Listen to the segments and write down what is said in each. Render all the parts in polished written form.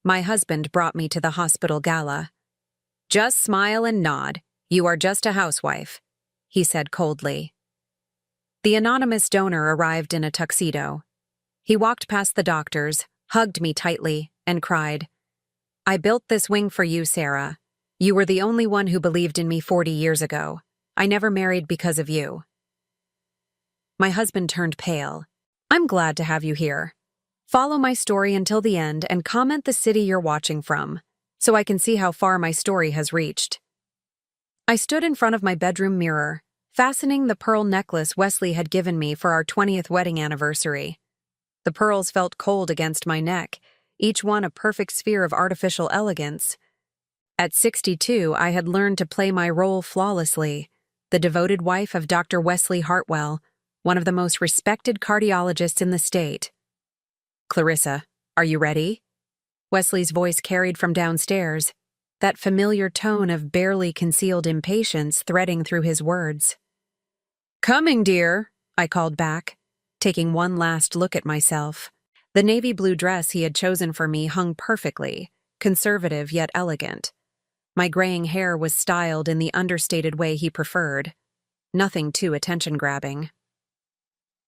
My husband brought me to the hospital gala. "Just smile and nod. You are just a housewife," he said coldly. The anonymous donor arrived in a tuxedo. He walked past the doctors, hugged me tightly, and cried, "I built this wing for you, Sarah. You were the only one who believed in me 40 years ago. I never married because of you." My husband turned pale. "I'm glad to have you here. Follow my story until the end and comment the city you're watching from, so I can see how far my story has reached." I stood in front of my bedroom mirror, fastening the pearl necklace Wesley had given me for our 20th wedding anniversary. The pearls felt cold against my neck, each one a perfect sphere of artificial elegance. At 62, I had learned to play my role flawlessly, the devoted wife of Dr. Wesley Hartwell, one of the most respected cardiologists in the state. "Clarissa, are you ready?" Wesley's voice carried from downstairs, that familiar tone of barely concealed impatience threading through his words. "Coming, dear," I called back, taking one last look at myself. The navy blue dress he had chosen for me hung perfectly, conservative yet elegant. My graying hair was styled in the understated way he preferred, nothing too attention-grabbing.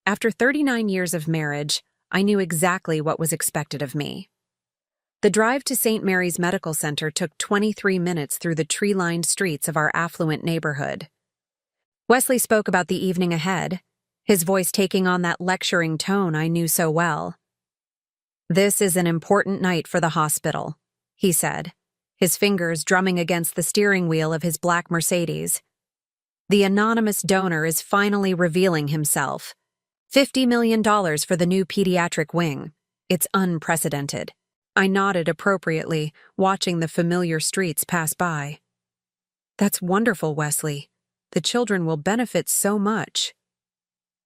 After 39 years of marriage, I knew exactly what was expected of me. The drive to St. Mary's Medical Center took 23 minutes through the tree-lined streets of our affluent neighborhood. Wesley spoke about the evening ahead, his voice taking on that lecturing tone I knew so well. "This is an important night for the hospital," he said, his fingers drumming against the steering wheel of his black Mercedes. "The anonymous donor is finally revealing himself. $50 million for the new pediatric wing. It's unprecedented." I nodded appropriately, watching the familiar streets pass by. "That's wonderful, Wesley. The children will benefit so much."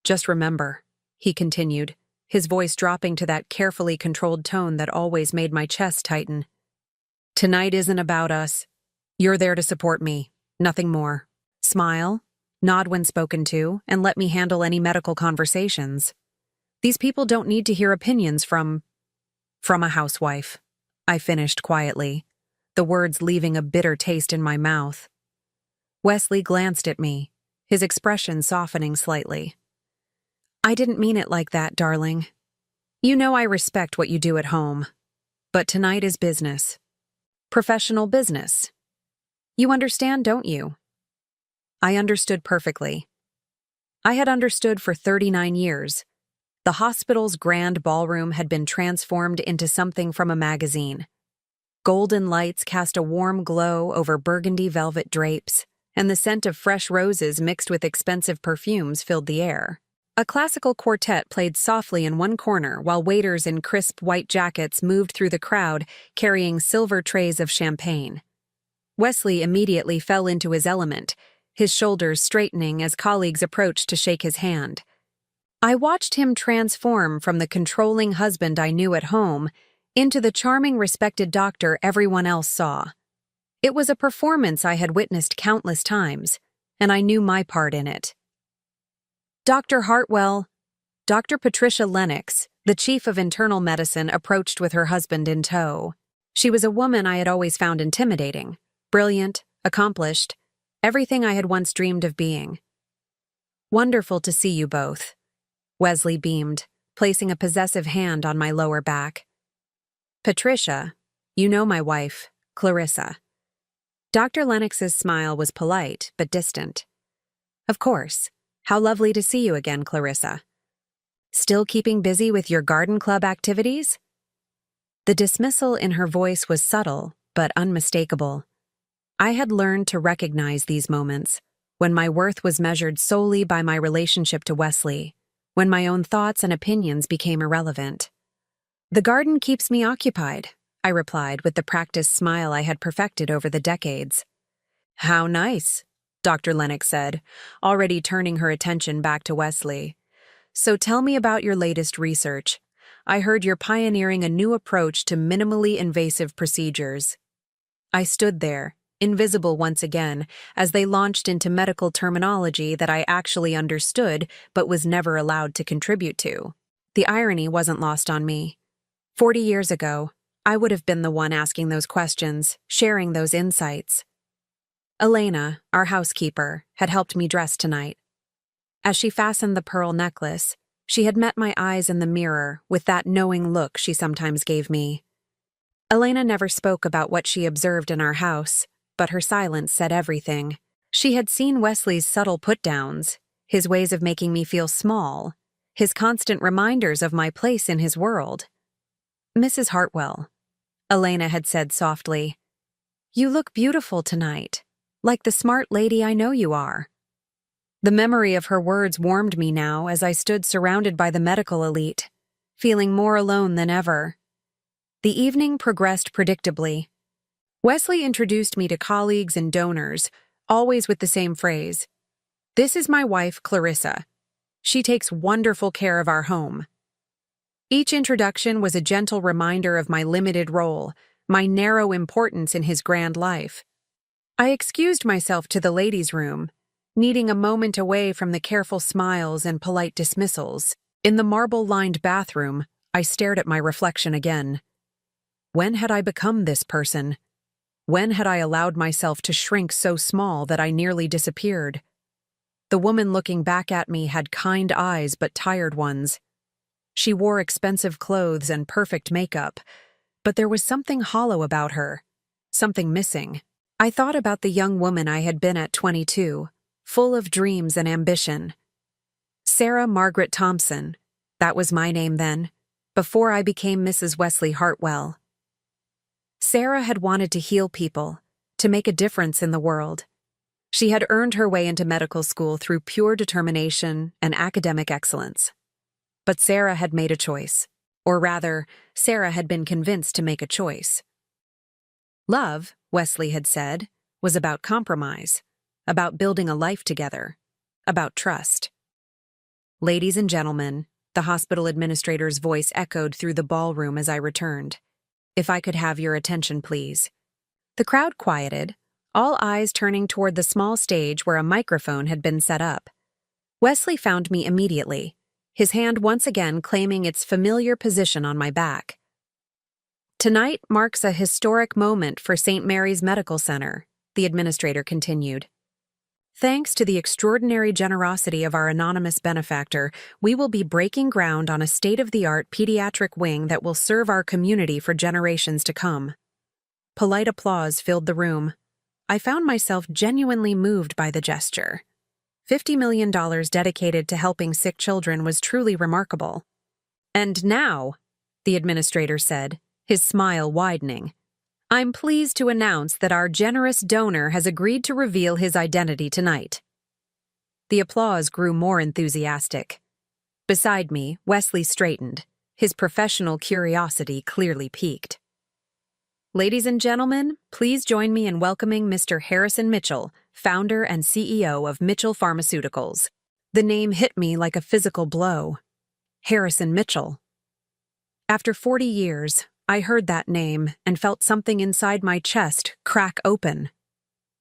"Just remember," he continued, his voice dropping to that carefully controlled tone that always made my chest tighten. "Tonight isn't about us. You're there to support me, nothing more. Smile, nod when spoken to, and let me handle any medical conversations. These people don't need to hear opinions from a housewife," I finished quietly, the words leaving a bitter taste in my mouth. Wesley glanced at me, his expression softening slightly. "I didn't mean it like that, darling. You know I respect what you do at home. But tonight is business. Professional business. You understand, don't you?" I understood perfectly. I had understood for 39 years. The hospital's grand ballroom had been transformed into something from a magazine. Golden lights cast a warm glow over burgundy velvet drapes, and the scent of fresh roses mixed with expensive perfumes filled the air. A classical quartet played softly in one corner while waiters in crisp white jackets moved through the crowd carrying silver trays of champagne. Wesley immediately fell into his element, his shoulders straightening as colleagues approached to shake his hand. I watched him transform from the controlling husband I knew at home into the charming, respected doctor everyone else saw. It was a performance I had witnessed countless times, and I knew my part in it. "Dr. Hartwell," Dr. Patricia Lennox, the chief of internal medicine, approached with her husband in tow. She was a woman I had always found intimidating, brilliant, accomplished, everything I had once dreamed of being. "Wonderful to see you both," Wesley beamed, placing a possessive hand on my lower back. "Patricia, you know my wife, Clarissa." Dr. Lennox's smile was polite but distant. "Of course. How lovely to see you again, Clarissa. Still keeping busy with your garden club activities?" The dismissal in her voice was subtle but unmistakable. I had learned to recognize these moments, when my worth was measured solely by my relationship to Wesley, when my own thoughts and opinions became irrelevant. "The garden keeps me occupied," I replied with the practiced smile I had perfected over the decades. "How nice," Dr. Lennox said, already turning her attention back to Wesley. "So tell me about your latest research. I heard you're pioneering a new approach to minimally invasive procedures." I stood there, invisible once again, as they launched into medical terminology that I actually understood but was never allowed to contribute to. The irony wasn't lost on me. 40 years ago, I would have been the one asking those questions, sharing those insights. Elena, our housekeeper, had helped me dress tonight. As she fastened the pearl necklace, she had met my eyes in the mirror with that knowing look she sometimes gave me. Elena never spoke about what she observed in our house, but her silence said everything. She had seen Wesley's subtle put-downs, his ways of making me feel small, his constant reminders of my place in his world. "Mrs. Hartwell," Elena had said softly, "you look beautiful tonight, like the smart lady I know you are." The memory of her words warmed me now as I stood surrounded by the medical elite, feeling more alone than ever. The evening progressed predictably. Wesley introduced me to colleagues and donors, always with the same phrase, "This is my wife, Clarissa. She takes wonderful care of our home." Each introduction was a gentle reminder of my limited role, my narrow importance in his grand life. I excused myself to the ladies' room, needing a moment away from the careful smiles and polite dismissals. In the marble-lined bathroom, I stared at my reflection again. When had I become this person? When had I allowed myself to shrink so small that I nearly disappeared? The woman looking back at me had kind eyes but tired ones. She wore expensive clothes and perfect makeup, but there was something hollow about her, something missing. I thought about the young woman I had been at 22, full of dreams and ambition. Sarah Margaret Thompson, that was my name then, before I became Mrs. Wesley Hartwell. Sarah had wanted to heal people, to make a difference in the world. She had earned her way into medical school through pure determination and academic excellence. But Sarah had made a choice, or rather, Sarah had been convinced to make a choice. Love, Wesley had said, was about compromise, about building a life together, about trust. "Ladies and gentlemen," the hospital administrator's voice echoed through the ballroom as I returned. "If I could have your attention, please." The crowd quieted, all eyes turning toward the small stage where a microphone had been set up. Wesley found me immediately, his hand once again claiming its familiar position on my back. "Tonight marks a historic moment for St. Mary's Medical Center," the administrator continued. "Thanks to the extraordinary generosity of our anonymous benefactor, we will be breaking ground on a state-of-the-art pediatric wing that will serve our community for generations to come." Polite applause filled the room. I found myself genuinely moved by the gesture. $50 million dedicated to helping sick children was truly remarkable. "And now," the administrator said, his smile widening, "I'm pleased to announce that our generous donor has agreed to reveal his identity tonight." The applause grew more enthusiastic. Beside me, Wesley straightened, his professional curiosity clearly piqued. "Ladies and gentlemen, please join me in welcoming Mr. Harrison Mitchell, founder and CEO of Mitchell Pharmaceuticals." The name hit me like a physical blow. Harrison Mitchell. After 40 years, I heard that name and felt something inside my chest crack open.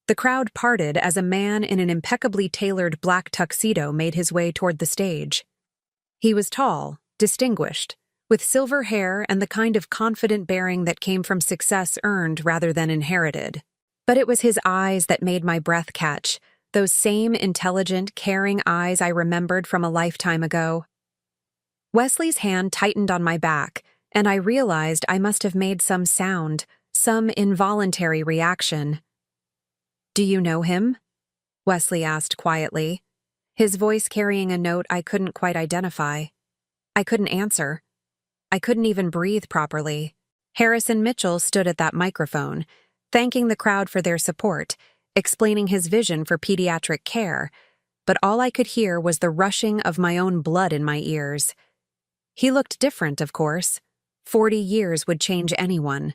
The crowd parted as a man in an impeccably tailored black tuxedo made his way toward the stage. He was tall, distinguished, with silver hair and the kind of confident bearing that came from success earned rather than inherited. But it was his eyes that made my breath catch, those same intelligent, caring eyes I remembered from a lifetime ago. Wesley's hand tightened on my back, and I realized I must have made some sound, some involuntary reaction. "Do you know him?" Wesley asked quietly, his voice carrying a note I couldn't quite identify. I couldn't answer. I couldn't even breathe properly. Harrison Mitchell stood at that microphone, thanking the crowd for their support, explaining his vision for pediatric care, but all I could hear was the rushing of my own blood in my ears. He looked different, of course. 40 years would change anyone,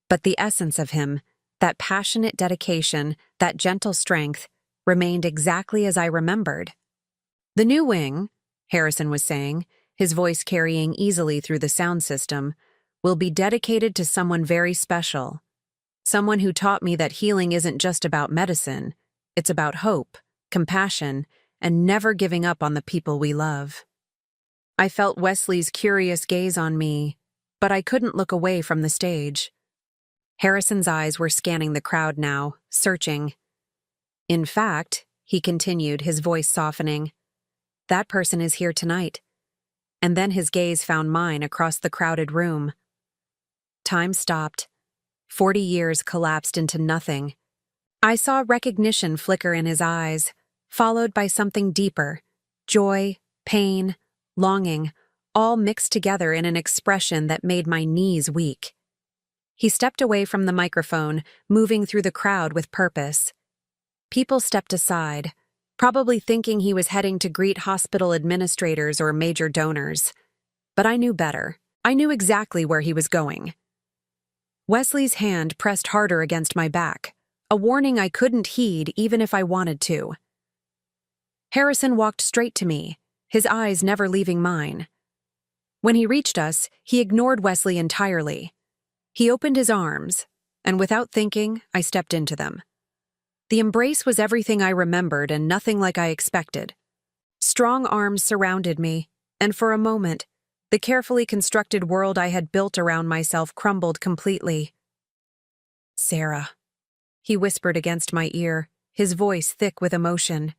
but the essence of him, that passionate dedication, that gentle strength, remained exactly as I remembered. "The new wing," Harrison was saying, his voice carrying easily through the sound system, "will be dedicated to someone very special. Someone who taught me that healing isn't just about medicine, it's about hope, compassion, and never giving up on the people we love." I felt Wesley's curious gaze on me, but I couldn't look away from the stage. Harrison's eyes were scanning the crowd now, searching. In fact, he continued, his voice softening, that person is here tonight. And then his gaze found mine across the crowded room. Time stopped. 40 years collapsed into nothing. I saw recognition flicker in his eyes, followed by something deeper, joy, pain, longing, all mixed together in an expression that made my knees weak. He stepped away from the microphone, moving through the crowd with purpose. People stepped aside, probably thinking he was heading to greet hospital administrators or major donors. But I knew better. I knew exactly where he was going. Wesley's hand pressed harder against my back, a warning I couldn't heed even if I wanted to. Harrison walked straight to me, his eyes never leaving mine. When he reached us, he ignored Wesley entirely. He opened his arms, and without thinking, I stepped into them. The embrace was everything I remembered and nothing like I expected. Strong arms surrounded me, and for a moment, the carefully constructed world I had built around myself crumbled completely. "Sarah," he whispered against my ear, his voice thick with emotion.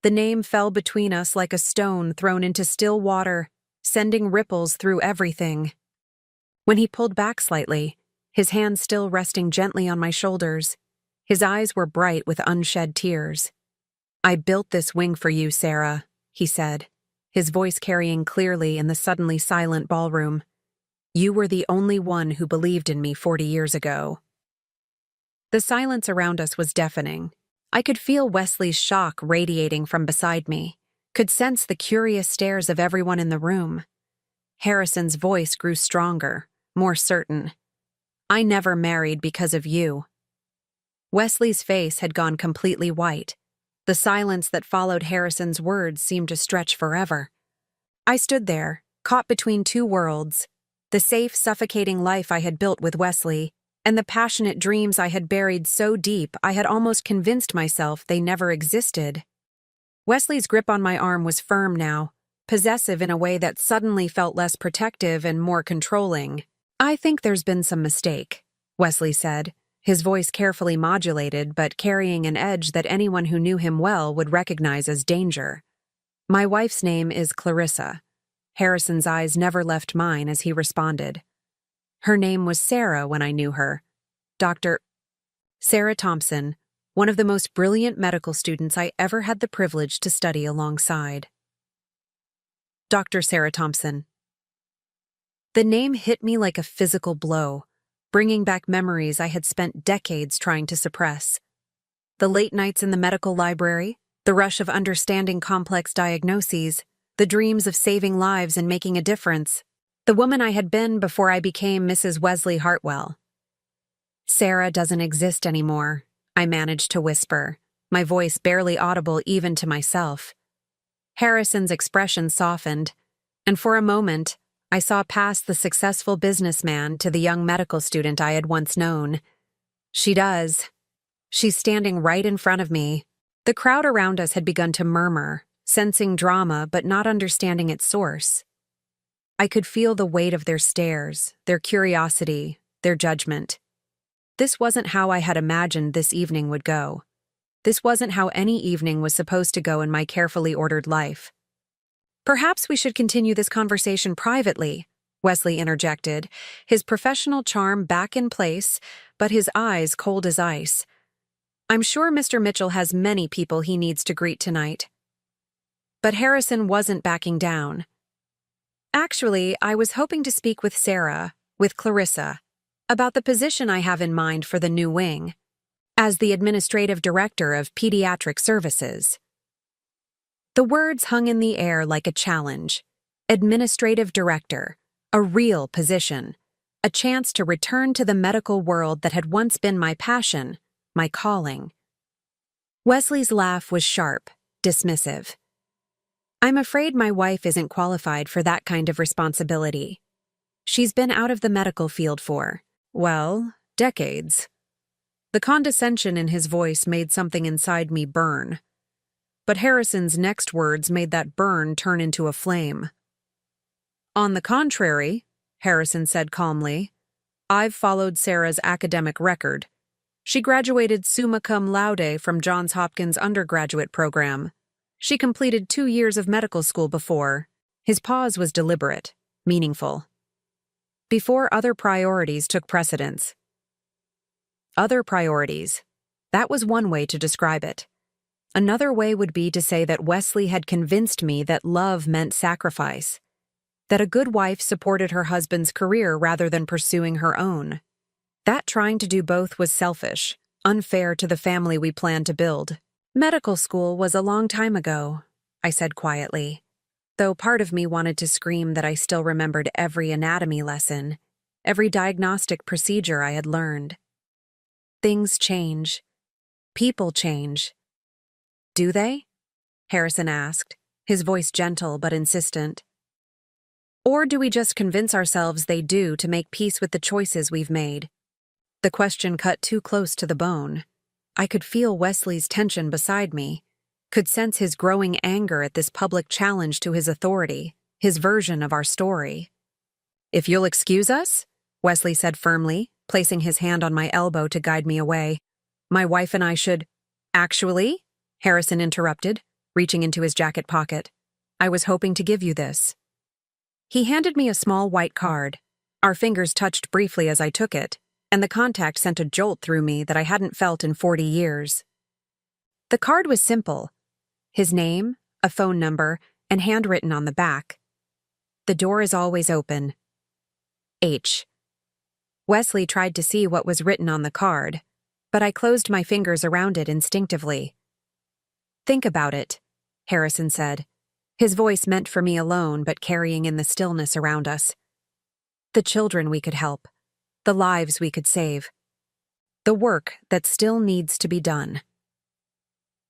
The name fell between us like a stone thrown into still water, sending ripples through everything. When he pulled back slightly, his hand still resting gently on my shoulders, his eyes were bright with unshed tears. "I built this wing for you, Sarah," he said, his voice carrying clearly in the suddenly silent ballroom. "You were the only one who believed in me 40 years ago." The silence around us was deafening. I could feel Wesley's shock radiating from beside me, could sense the curious stares of everyone in the room. Harrison's voice grew stronger, more certain. "I never married because of you." Wesley's face had gone completely white. The silence that followed Harrison's words seemed to stretch forever. I stood there, caught between two worlds, the safe, suffocating life I had built with Wesley, and the passionate dreams I had buried so deep I had almost convinced myself they never existed. Wesley's grip on my arm was firm now, possessive in a way that suddenly felt less protective and more controlling. "I think there's been some mistake," Wesley said, his voice carefully modulated but carrying an edge that anyone who knew him well would recognize as danger. "My wife's name is Clarissa." Harrison's eyes never left mine as he responded. "Her name was Sarah when I knew her. Dr. Sarah Thompson, one of the most brilliant medical students I ever had the privilege to study alongside." Dr. Sarah Thompson. The name hit me like a physical blow, bringing back memories I had spent decades trying to suppress. The late nights in the medical library, the rush of understanding complex diagnoses, the dreams of saving lives and making a difference. The woman I had been before I became Mrs. Wesley Hartwell. "Sarah doesn't exist anymore," I managed to whisper, my voice barely audible even to myself. Harrison's expression softened, and for a moment, I saw past the successful businessman to the young medical student I had once known. "She does. She's standing right in front of me." The crowd around us had begun to murmur, sensing drama but not understanding its source. I could feel the weight of their stares, their curiosity, their judgment. This wasn't how I had imagined this evening would go. This wasn't how any evening was supposed to go in my carefully ordered life. "Perhaps we should continue this conversation privately," Wesley interjected, his professional charm back in place, but his eyes cold as ice. "I'm sure Mr. Mitchell has many people he needs to greet tonight." But Harrison wasn't backing down. "Actually, I was hoping to speak with Sarah, with Clarissa, about the position I have in mind for the new wing, as the administrative director of pediatric services." The words hung in the air like a challenge. Administrative director, a real position, a chance to return to the medical world that had once been my passion, my calling. Wesley's laugh was sharp, dismissive. "I'm afraid my wife isn't qualified for that kind of responsibility. She's been out of the medical field for, well, decades." The condescension in his voice made something inside me burn. But Harrison's next words made that burn turn into a flame. "On the contrary, Harrison said calmly. I've followed Sarah's academic record. She graduated summa cum laude from Johns Hopkins undergraduate program. She completed 2 years of medical school before. His pause was deliberate, meaningful. Before other priorities took precedence. Other priorities. That was one way to describe it. Another way would be to say that Wesley had convinced me that love meant sacrifice, that a good wife supported her husband's career rather than pursuing her own. That trying to do both was selfish, unfair to the family we planned to build. Medical school was a long time ago, I said quietly, though part of me wanted to scream that I still remembered every anatomy lesson, every diagnostic procedure I had learned. Things change. People change. Do they? Harrison asked, his voice gentle but insistent. Or do we just convince ourselves they do to make peace with the choices we've made? The question cut too close to the bone. I could feel Wesley's tension beside me, could sense his growing anger at this public challenge to his authority, his version of our story. If you'll excuse us, Wesley said firmly, placing his hand on my elbow to guide me away. My wife and I should— Actually, Harrison interrupted, reaching into his jacket pocket. I was hoping to give you this. He handed me a small white card. Our fingers touched briefly as I took it, and the contact sent a jolt through me that I hadn't felt in 40 years. The card was simple. His name, a phone number, and handwritten on the back. The door is always open. H. Wesley tried to see what was written on the card, but I closed my fingers around it instinctively. Think about it, Harrison said, his voice meant for me alone but carrying in the stillness around us. The children we could help, the lives we could save, the work that still needs to be done.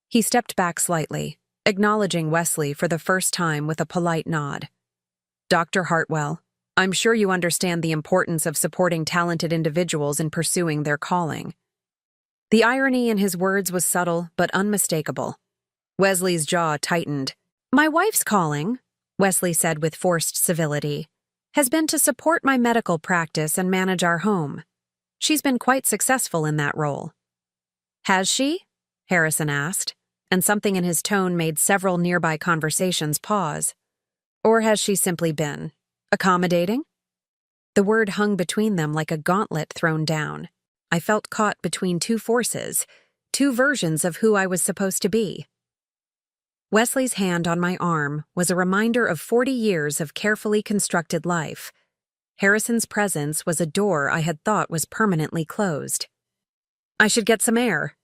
He stepped back slightly, acknowledging Wesley for the first time with a polite nod. Dr. Hartwell, I'm sure you understand the importance of supporting talented individuals in pursuing their calling. The irony in his words was subtle but unmistakable. Wesley's jaw tightened. My wife's calling, Wesley said with forced civility, has been to support my medical practice and manage our home. She's been quite successful in that role. Has she? Harrison asked, and something in his tone made several nearby conversations pause. Or has she simply been accommodating? The word hung between them like a gauntlet thrown down. I felt caught between two forces, two versions of who I was supposed to be. Wesley's hand on my arm was a reminder of 40 years of carefully constructed life. Harrison's presence was a door I had thought was permanently closed. I should get some air,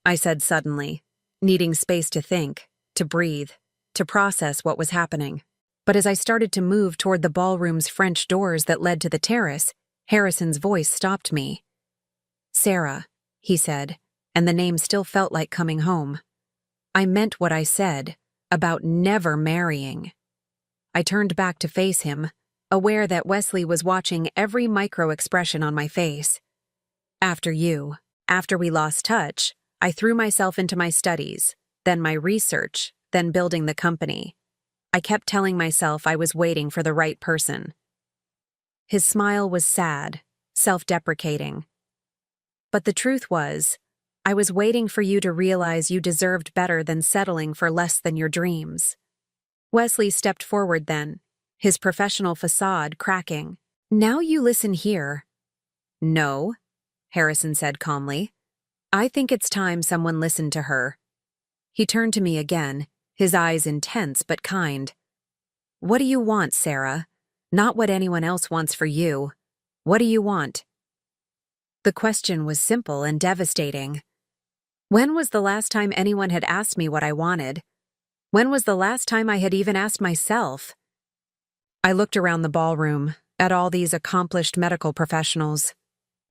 I said suddenly, needing space to think, to breathe, to process what was happening. But as I started to move toward the ballroom's French doors that led to the terrace, Harrison's voice stopped me. Sarah, he said, and the name still felt like coming home. I meant what I said, about never marrying. I turned back to face him, aware that Wesley was watching every micro-expression on my face. After we lost touch, I threw myself into my studies, then my research, then building the company. I kept telling myself I was waiting for the right person. His smile was sad, self-deprecating. But the truth was, I was waiting for you to realize you deserved better than settling for less than your dreams. Wesley stepped forward then, his professional facade cracking. Now you listen here. No, Harrison said calmly. I think it's time someone listened to her. He turned to me again, his eyes intense but kind. What do you want, Sarah? Not what anyone else wants for you. What do you want? The question was simple and devastating. When was the last time anyone had asked me what I wanted? When was the last time I had even asked myself? I looked around the ballroom, at all these accomplished medical professionals,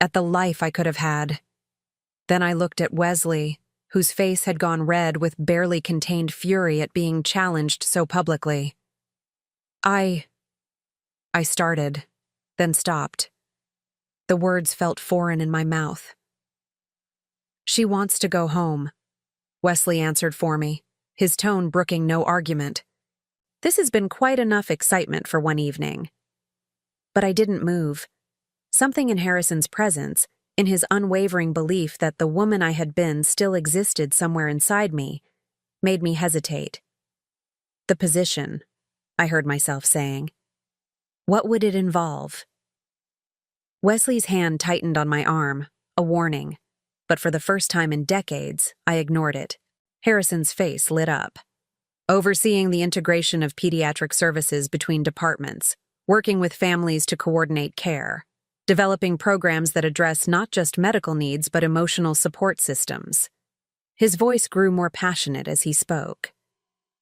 at the life I could have had. Then I looked at Wesley, whose face had gone red with barely contained fury at being challenged so publicly. I started, then stopped. The words felt foreign in my mouth. She wants to go home, Wesley answered for me, his tone brooking no argument. This has been quite enough excitement for one evening. but I didn't move. Something in Harrison's presence, in his unwavering belief that the woman I had been still existed somewhere inside me, made me hesitate. The position, I heard myself saying. What would it involve? Wesley's hand tightened on my arm, a warning, but for the first time in decades, I ignored it. Harrison's face lit up. Overseeing the integration of pediatric services between departments, working with families to coordinate care, developing programs that address not just medical needs but emotional support systems. His voice grew more passionate as he spoke.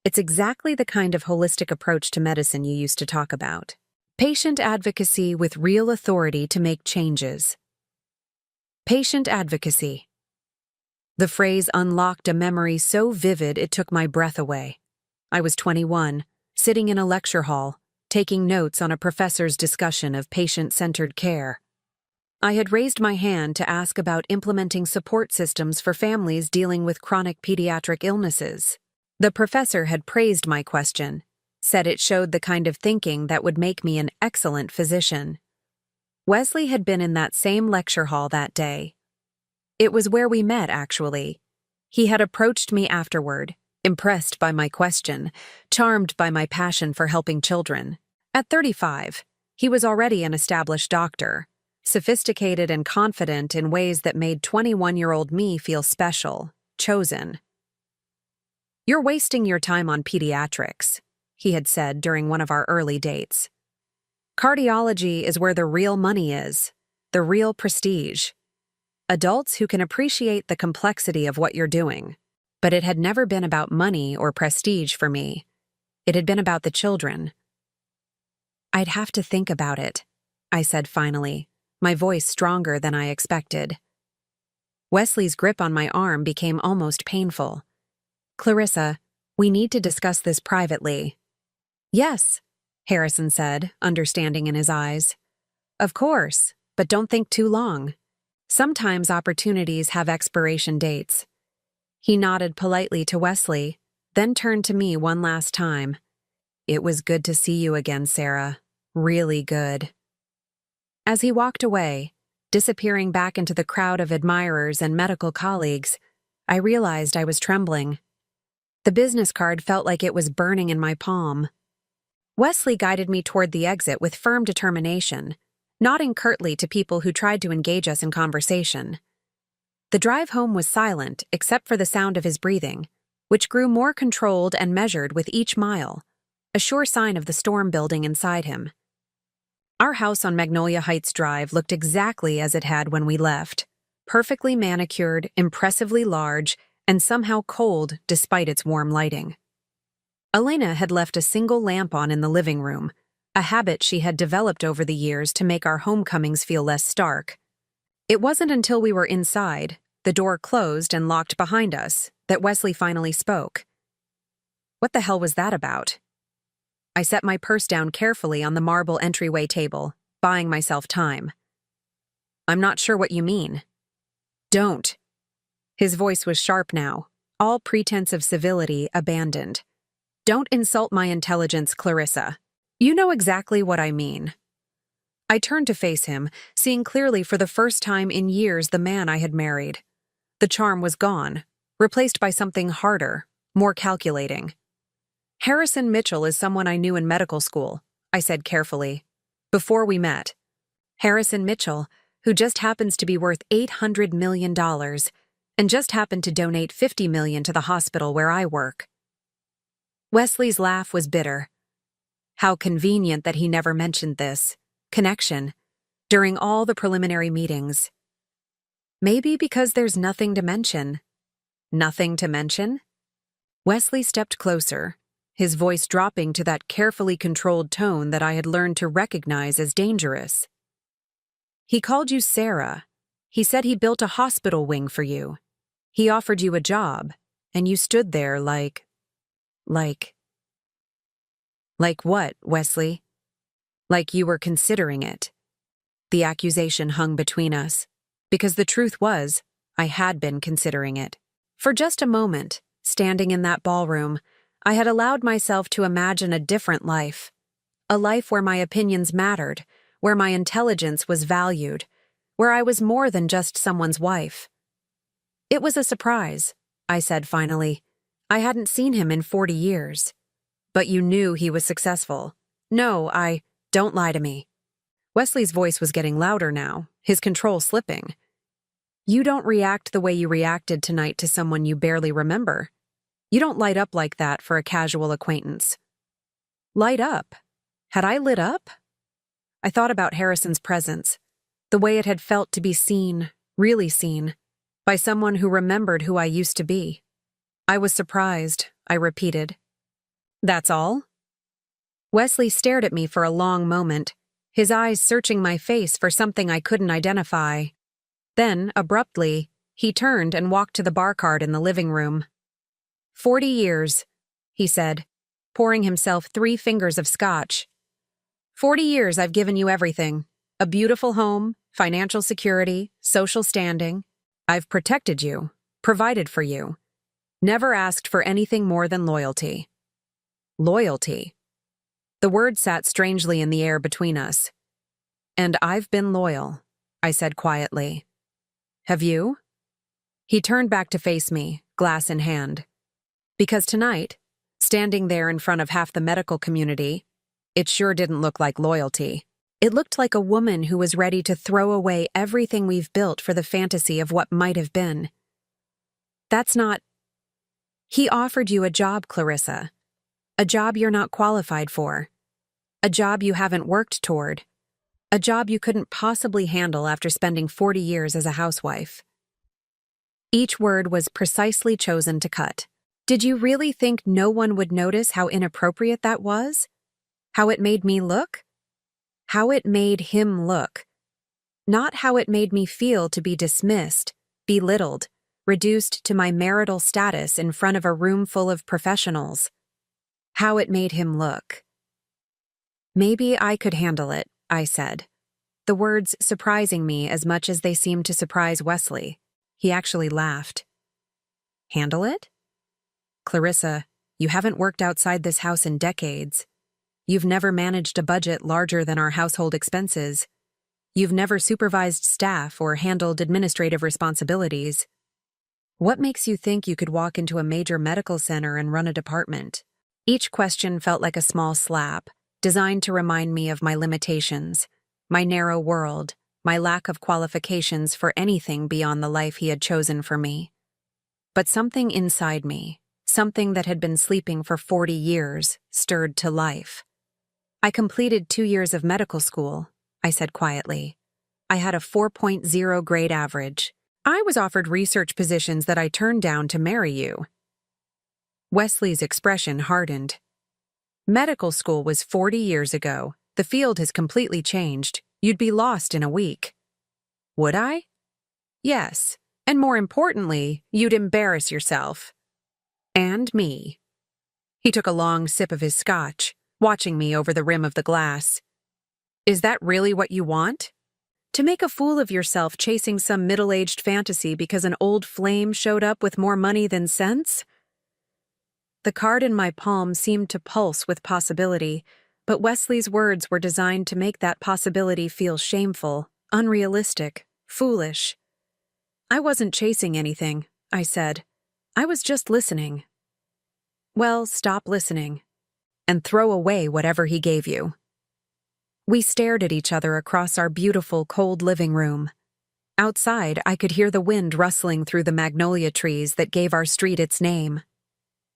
It's exactly the kind of holistic approach to medicine you used to talk about. Patient advocacy with real authority to make changes. Patient advocacy. The phrase unlocked a memory so vivid it took my breath away. I was 21, sitting in a lecture hall, taking notes on a professor's discussion of patient-centered care. I had raised my hand to ask about implementing support systems for families dealing with chronic pediatric illnesses. The professor had praised my question, said it showed the kind of thinking that would make me an excellent physician. Wesley had been in that same lecture hall that day. It was where we met, actually. He had approached me afterward, impressed by my question, charmed by my passion for helping children. At 35, he was already an established doctor, sophisticated and confident in ways that made 21-year-old me feel special, chosen. "You're wasting your time on pediatrics," he had said during one of our early dates. "Cardiology is where the real money is, the real prestige. Adults who can appreciate the complexity of what you're doing." But it had never been about money or prestige for me. It had been about the children. "I'd have to think about it," I said finally, my voice stronger than I expected. Wesley's grip on my arm became almost painful. "Clarissa, we need to discuss this privately." "Yes," Harrison said, understanding in his eyes. "Of course, but don't think too long. Sometimes opportunities have expiration dates." He nodded politely to Wesley, then turned to me one last time. "It was good to see you again, Sarah. Really good." As he walked away, disappearing back into the crowd of admirers and medical colleagues, I realized I was trembling. The business card felt like it was burning in my palm. Wesley guided me toward the exit with firm determination, nodding curtly to people who tried to engage us in conversation. The drive home was silent except for the sound of his breathing, which grew more controlled and measured with each mile, a sure sign of the storm building inside him. Our house on Magnolia Heights Drive looked exactly as it had when we left, perfectly manicured, impressively large, and somehow cold despite its warm lighting. Elena had left a single lamp on in the living room, a habit she had developed over the years to make our homecomings feel less stark. It wasn't until we were inside, the door closed and locked behind us, that Wesley finally spoke. "What the hell was that about?" I set my purse down carefully on the marble entryway table, buying myself time. "I'm not sure what you mean." "Don't." His voice was sharp now, all pretense of civility abandoned. "Don't insult my intelligence, Clarissa. You know exactly what I mean." I turned to face him, seeing clearly for the first time in years the man I had married. The charm was gone, replaced by something harder, more calculating. "Harrison Mitchell is someone I knew in medical school," I said carefully, "before we met. Harrison Mitchell, who just happens to be worth $800 million and just happened to donate $50 million to the hospital where I work." Wesley's laugh was bitter. How convenient that he never mentioned this connection during all the preliminary meetings. Maybe because there's nothing to mention. Nothing to mention? Wesley stepped closer, his voice dropping to that carefully controlled tone that I had learned to recognize as dangerous. "He called you Sarah. He said he built a hospital wing for you. He offered you a job, and you stood there like what, Wesley? Like you were considering it." The accusation hung between us, because the truth was, I had been considering it. For just a moment, standing in that ballroom, I had allowed myself to imagine a different life. A life where my opinions mattered, where my intelligence was valued, where I was more than just someone's wife. It was a surprise, I said finally. I hadn't seen him in 40 years. But you knew he was successful. No, don't lie to me. Wesley's voice was getting louder now, his control slipping. You don't react the way you reacted tonight to someone you barely remember. You don't light up like that for a casual acquaintance. Light up? Had I lit up? I thought about Harrison's presence, the way it had felt to be seen, really seen, by someone who remembered who I used to be. I was surprised, I repeated. That's all? Wesley stared at me for a long moment, his eyes searching my face for something I couldn't identify. Then, abruptly, he turned and walked to the bar cart in the living room. 40 years, he said, pouring himself 3 fingers of scotch. 40 years I've given you everything. A beautiful home, financial security, social standing. I've protected you, provided for you. Never asked for anything more than loyalty. Loyalty. The word sat strangely in the air between us. And I've been loyal, I said quietly. Have you? He turned back to face me, glass in hand. Because tonight, standing there in front of half the medical community, it sure didn't look like loyalty. It looked like a woman who was ready to throw away everything we've built for the fantasy of what might have been. That's not... He offered you a job, Clarissa. A job you're not qualified for. A job you haven't worked toward. A job you couldn't possibly handle after spending 40 years as a housewife. Each word was precisely chosen to cut. Did you really think no one would notice how inappropriate that was? How it made me look? How it made him look. Not how it made me feel to be dismissed, belittled, reduced to my marital status in front of a room full of professionals. How it made him look. Maybe I could handle it, I said. The words surprising me as much as they seemed to surprise Wesley. He actually laughed. Handle it? Clarissa, you haven't worked outside this house in decades. You've never managed a budget larger than our household expenses. You've never supervised staff or handled administrative responsibilities. What makes you think you could walk into a major medical center and run a department? Each question felt like a small slap, designed to remind me of my limitations, my narrow world, my lack of qualifications for anything beyond the life he had chosen for me. But something inside me, something that had been sleeping for 40 years, stirred to life. I completed 2 years of medical school, I said quietly. I had a 4.0 grade average. I was offered research positions that I turned down to marry you. Wesley's expression hardened. Medical school was 40 years ago. The field has completely changed. You'd be lost in a week. Would I? Yes. And more importantly, you'd embarrass yourself. And me. He took a long sip of his scotch, watching me over the rim of the glass. Is that really what you want? To make a fool of yourself chasing some middle-aged fantasy because an old flame showed up with more money than sense? The card in my palm seemed to pulse with possibility, but Wesley's words were designed to make that possibility feel shameful, unrealistic, foolish. I wasn't chasing anything, I said. I was just listening. Well, stop listening. And throw away whatever he gave you. We stared at each other across our beautiful, cold living room. Outside, I could hear the wind rustling through the magnolia trees that gave our street its name.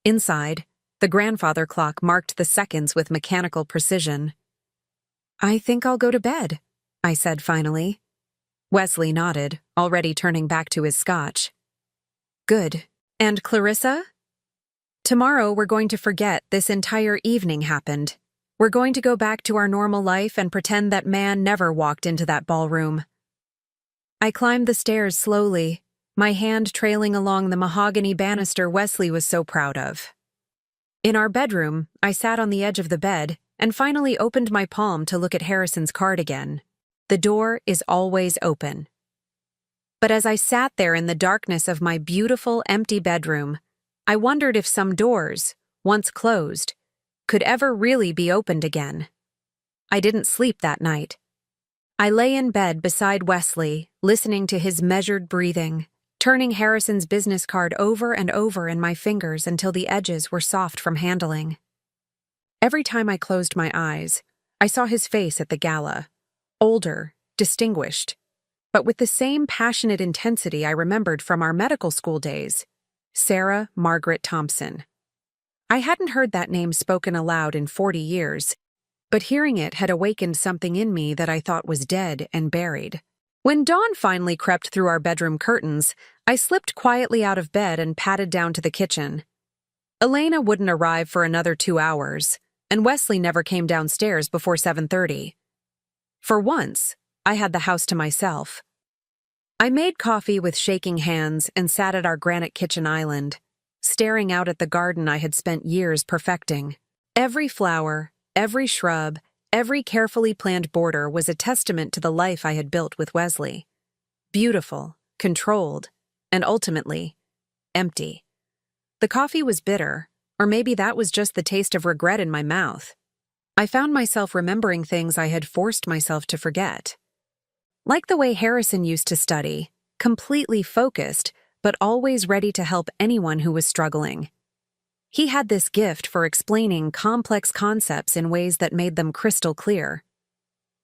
Inside, the grandfather clock marked the seconds with mechanical precision. I think I'll go to bed, I said finally. Wesley nodded, already turning back to his scotch. Good. And Clarissa? Tomorrow we're going to forget this entire evening happened. We're going to go back to our normal life and pretend that man never walked into that ballroom. I climbed the stairs slowly, my hand trailing along the mahogany banister Wesley was so proud of. In our bedroom, I sat on the edge of the bed and finally opened my palm to look at Harrison's card again. The door is always open. But as I sat there in the darkness of my beautiful, empty bedroom, I wondered if some doors, once closed, could ever really be opened again. I didn't sleep that night. I lay in bed beside Wesley, listening to his measured breathing, turning Harrison's business card over and over in my fingers until the edges were soft from handling. Every time I closed my eyes, I saw his face at the gala, older, distinguished, but with the same passionate intensity I remembered from our medical school days. Sarah Margaret Thompson. I hadn't heard that name spoken aloud in 40 years, but hearing it had awakened something in me that I thought was dead and buried. When dawn finally crept through our bedroom curtains, I slipped quietly out of bed and padded down to the kitchen. Elena wouldn't arrive for another 2 hours, and Wesley never came downstairs before 7:30. For once, I had the house to myself. I made coffee with shaking hands and sat at our granite kitchen island, staring out at the garden I had spent years perfecting. Every flower, every shrub, every carefully planned border was a testament to the life I had built with Wesley. Beautiful, controlled, and ultimately, empty. The coffee was bitter, or maybe that was just the taste of regret in my mouth. I found myself remembering things I had forced myself to forget. Like the way Harrison used to study, completely focused, but always ready to help anyone who was struggling. He had this gift for explaining complex concepts in ways that made them crystal clear.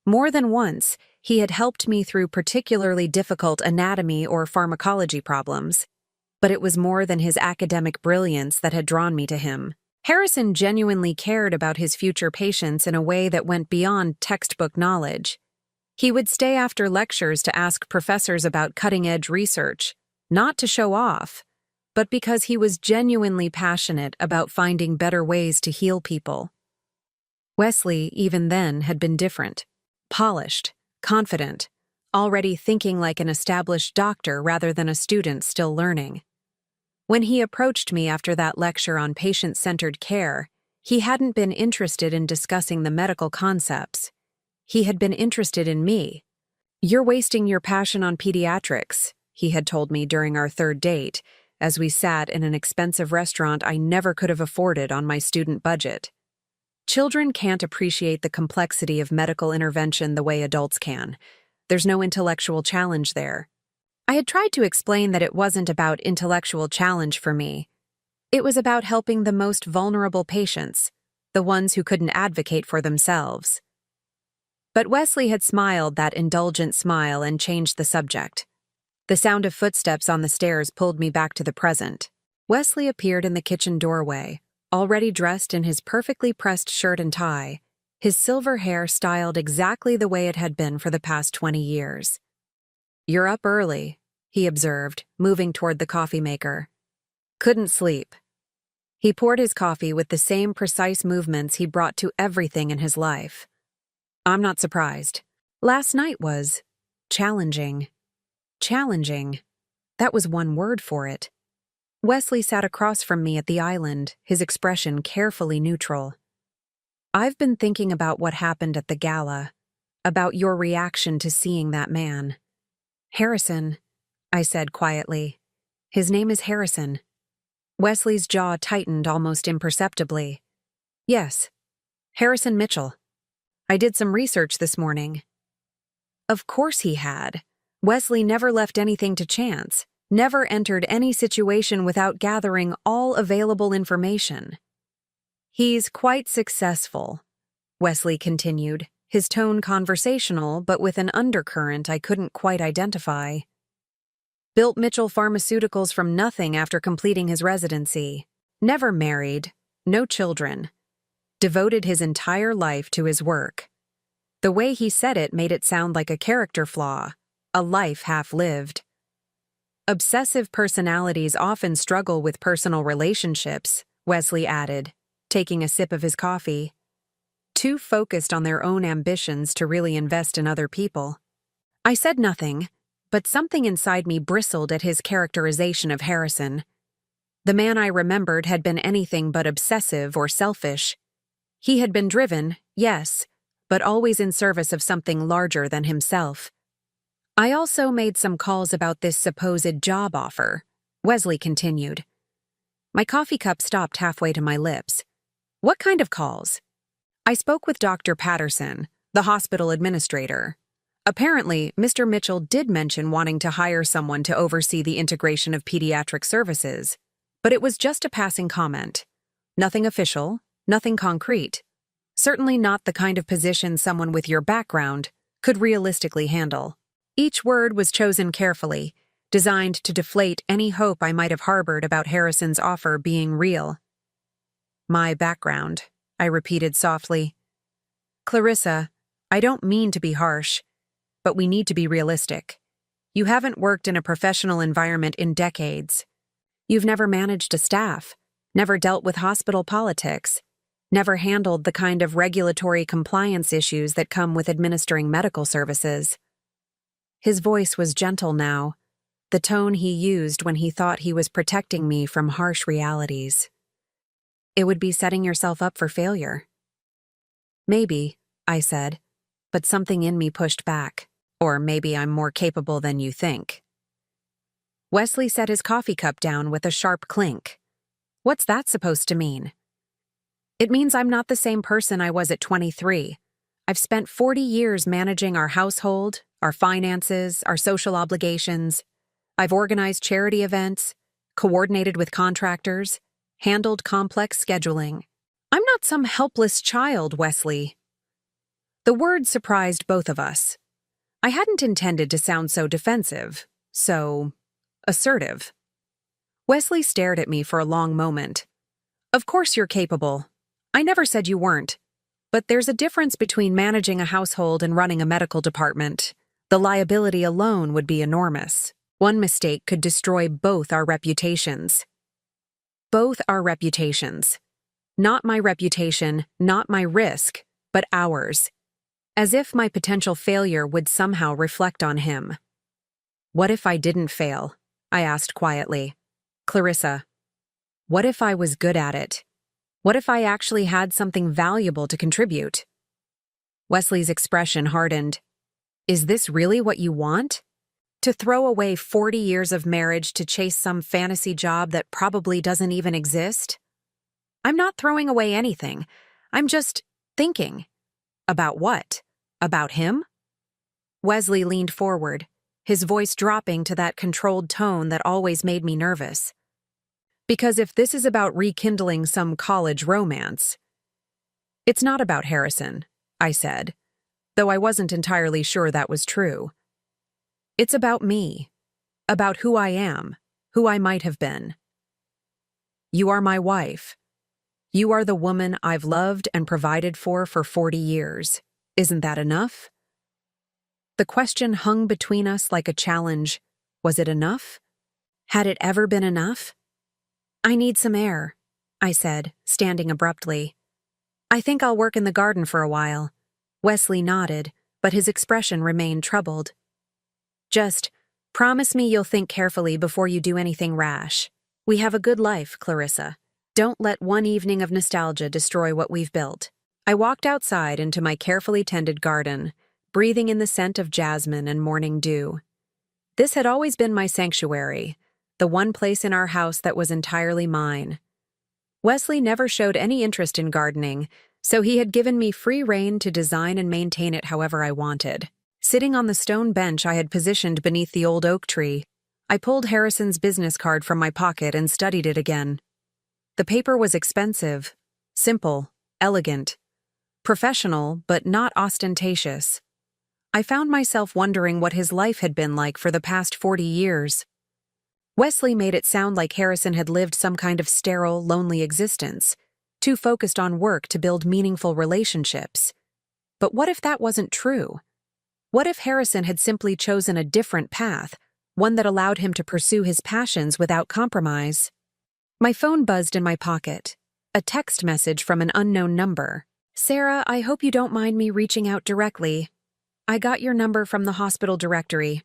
More than once, he had helped me through particularly difficult anatomy or pharmacology problems, but it was more than his academic brilliance that had drawn me to him. Harrison genuinely cared about his future patients in a way that went beyond textbook knowledge. He would stay after lectures to ask professors about cutting-edge research, not to show off, but because he was genuinely passionate about finding better ways to heal people. Wesley, even then, had been different. Polished, confident, already thinking like an established doctor rather than a student still learning. When he approached me after that lecture on patient-centered care, he hadn't been interested in discussing the medical concepts. He had been interested in me. "You're wasting your passion on pediatrics," he had told me during our third date, as we sat in an expensive restaurant I never could have afforded on my student budget. Children can't appreciate the complexity of medical intervention the way adults can. There's no intellectual challenge there. I had tried to explain that it wasn't about intellectual challenge for me. It was about helping the most vulnerable patients, the ones who couldn't advocate for themselves. But Wesley had smiled that indulgent smile and changed the subject. The sound of footsteps on the stairs pulled me back to the present. Wesley appeared in the kitchen doorway, already dressed in his perfectly pressed shirt and tie, his silver hair styled exactly the way it had been for the past 20 years. "You're up early," he observed, moving toward the coffee maker. "Couldn't sleep." He poured his coffee with the same precise movements he brought to everything in his life. "I'm not surprised. Last night was challenging." Challenging. That was one word for it. Wesley sat across from me at the island, his expression carefully neutral. "I've been thinking about what happened at the gala, about your reaction to seeing that man." "Harrison," I said quietly. "His name is Harrison." Wesley's jaw tightened almost imperceptibly. "Yes, Harrison Mitchell. I did some research this morning." Of course he had. Wesley never left anything to chance, never entered any situation without gathering all available information. "He's quite successful," Wesley continued, his tone conversational but with an undercurrent I couldn't quite identify. "Built Mitchell Pharmaceuticals from nothing after completing his residency. Never married, no children. Devoted his entire life to his work." The way he said it made it sound like a character flaw, a life half-lived. "Obsessive personalities often struggle with personal relationships," Wesley added, taking a sip of his coffee. "Too focused on their own ambitions to really invest in other people." I said nothing, but something inside me bristled at his characterization of Harrison. The man I remembered had been anything but obsessive or selfish. He had been driven, yes, but always in service of something larger than himself. "I also made some calls about this supposed job offer," Wesley continued. My coffee cup stopped halfway to my lips. "What kind of calls?" "I spoke with Dr. Patterson, the hospital administrator. Apparently, Mr. Mitchell did mention wanting to hire someone to oversee the integration of pediatric services, but it was just a passing comment. Nothing official, nothing concrete. Certainly not the kind of position someone with your background could realistically handle. Each word was chosen carefully, designed to deflate any hope I might have harbored about Harrison's offer being real. My background, I repeated softly. Clarissa, I don't mean to be harsh, but we need to be realistic. You haven't worked in a professional environment in decades. You've never managed a staff, never dealt with hospital politics, never handled the kind of regulatory compliance issues that come with administering medical services. His voice was gentle now, the tone he used when he thought he was protecting me from harsh realities. It would be setting yourself up for failure. Maybe, I said, but something in me pushed back. Or maybe I'm more capable than you think. Wesley set his coffee cup down with a sharp clink. What's that supposed to mean? It means I'm not the same person I was at 23. I've spent 40 years managing our household, our finances, our social obligations. I've organized charity events, coordinated with contractors, handled complex scheduling. I'm not some helpless child, Wesley. The word surprised both of us. I hadn't intended to sound so defensive, so assertive. Wesley stared at me for a long moment. Of course you're capable. I never said you weren't. But there's a difference between managing a household and running a medical department. The liability alone would be enormous. One mistake could destroy both our reputations. Both our reputations. Not my reputation, not my risk, but ours. As if my potential failure would somehow reflect on him. What if I didn't fail? I asked quietly. Clarissa, what if I was good at it? What if I actually had something valuable to contribute? Wesley's expression hardened. Is this really what you want? To throw away 40 years of marriage to chase some fantasy job that probably doesn't even exist? I'm not throwing away anything. I'm just thinking. About what? About him? Wesley leaned forward, his voice dropping to that controlled tone that always made me nervous. Because if this is about rekindling some college romance, it's not about Harrison, I said, though I wasn't entirely sure that was true. It's about me, about who I am, who I might have been. You are my wife. You are the woman I've loved and provided for 40 years. Isn't that enough? The question hung between us like a challenge. Was it enough? Had it ever been enough? I need some air, I said, standing abruptly. I think I'll work in the garden for a while. Wesley nodded, but his expression remained troubled. Just promise me you'll think carefully before you do anything rash. We have a good life, Clarissa. Don't let one evening of nostalgia destroy what we've built. I walked outside into my carefully tended garden, breathing in the scent of jasmine and morning dew. This had always been my sanctuary, the one place in our house that was entirely mine. Wesley never showed any interest in gardening, so he had given me free rein to design and maintain it however I wanted. Sitting on the stone bench I had positioned beneath the old oak tree, I pulled Harrison's business card from my pocket and studied it again. The paper was expensive, simple, elegant, professional, but not ostentatious. I found myself wondering what his life had been like for the past 40 years. Wesley made it sound like Harrison had lived some kind of sterile, lonely existence, too focused on work to build meaningful relationships. But what if that wasn't true? What if Harrison had simply chosen a different path, one that allowed him to pursue his passions without compromise? My phone buzzed in my pocket, a text message from an unknown number. Sarah, I hope you don't mind me reaching out directly. I got your number from the hospital directory.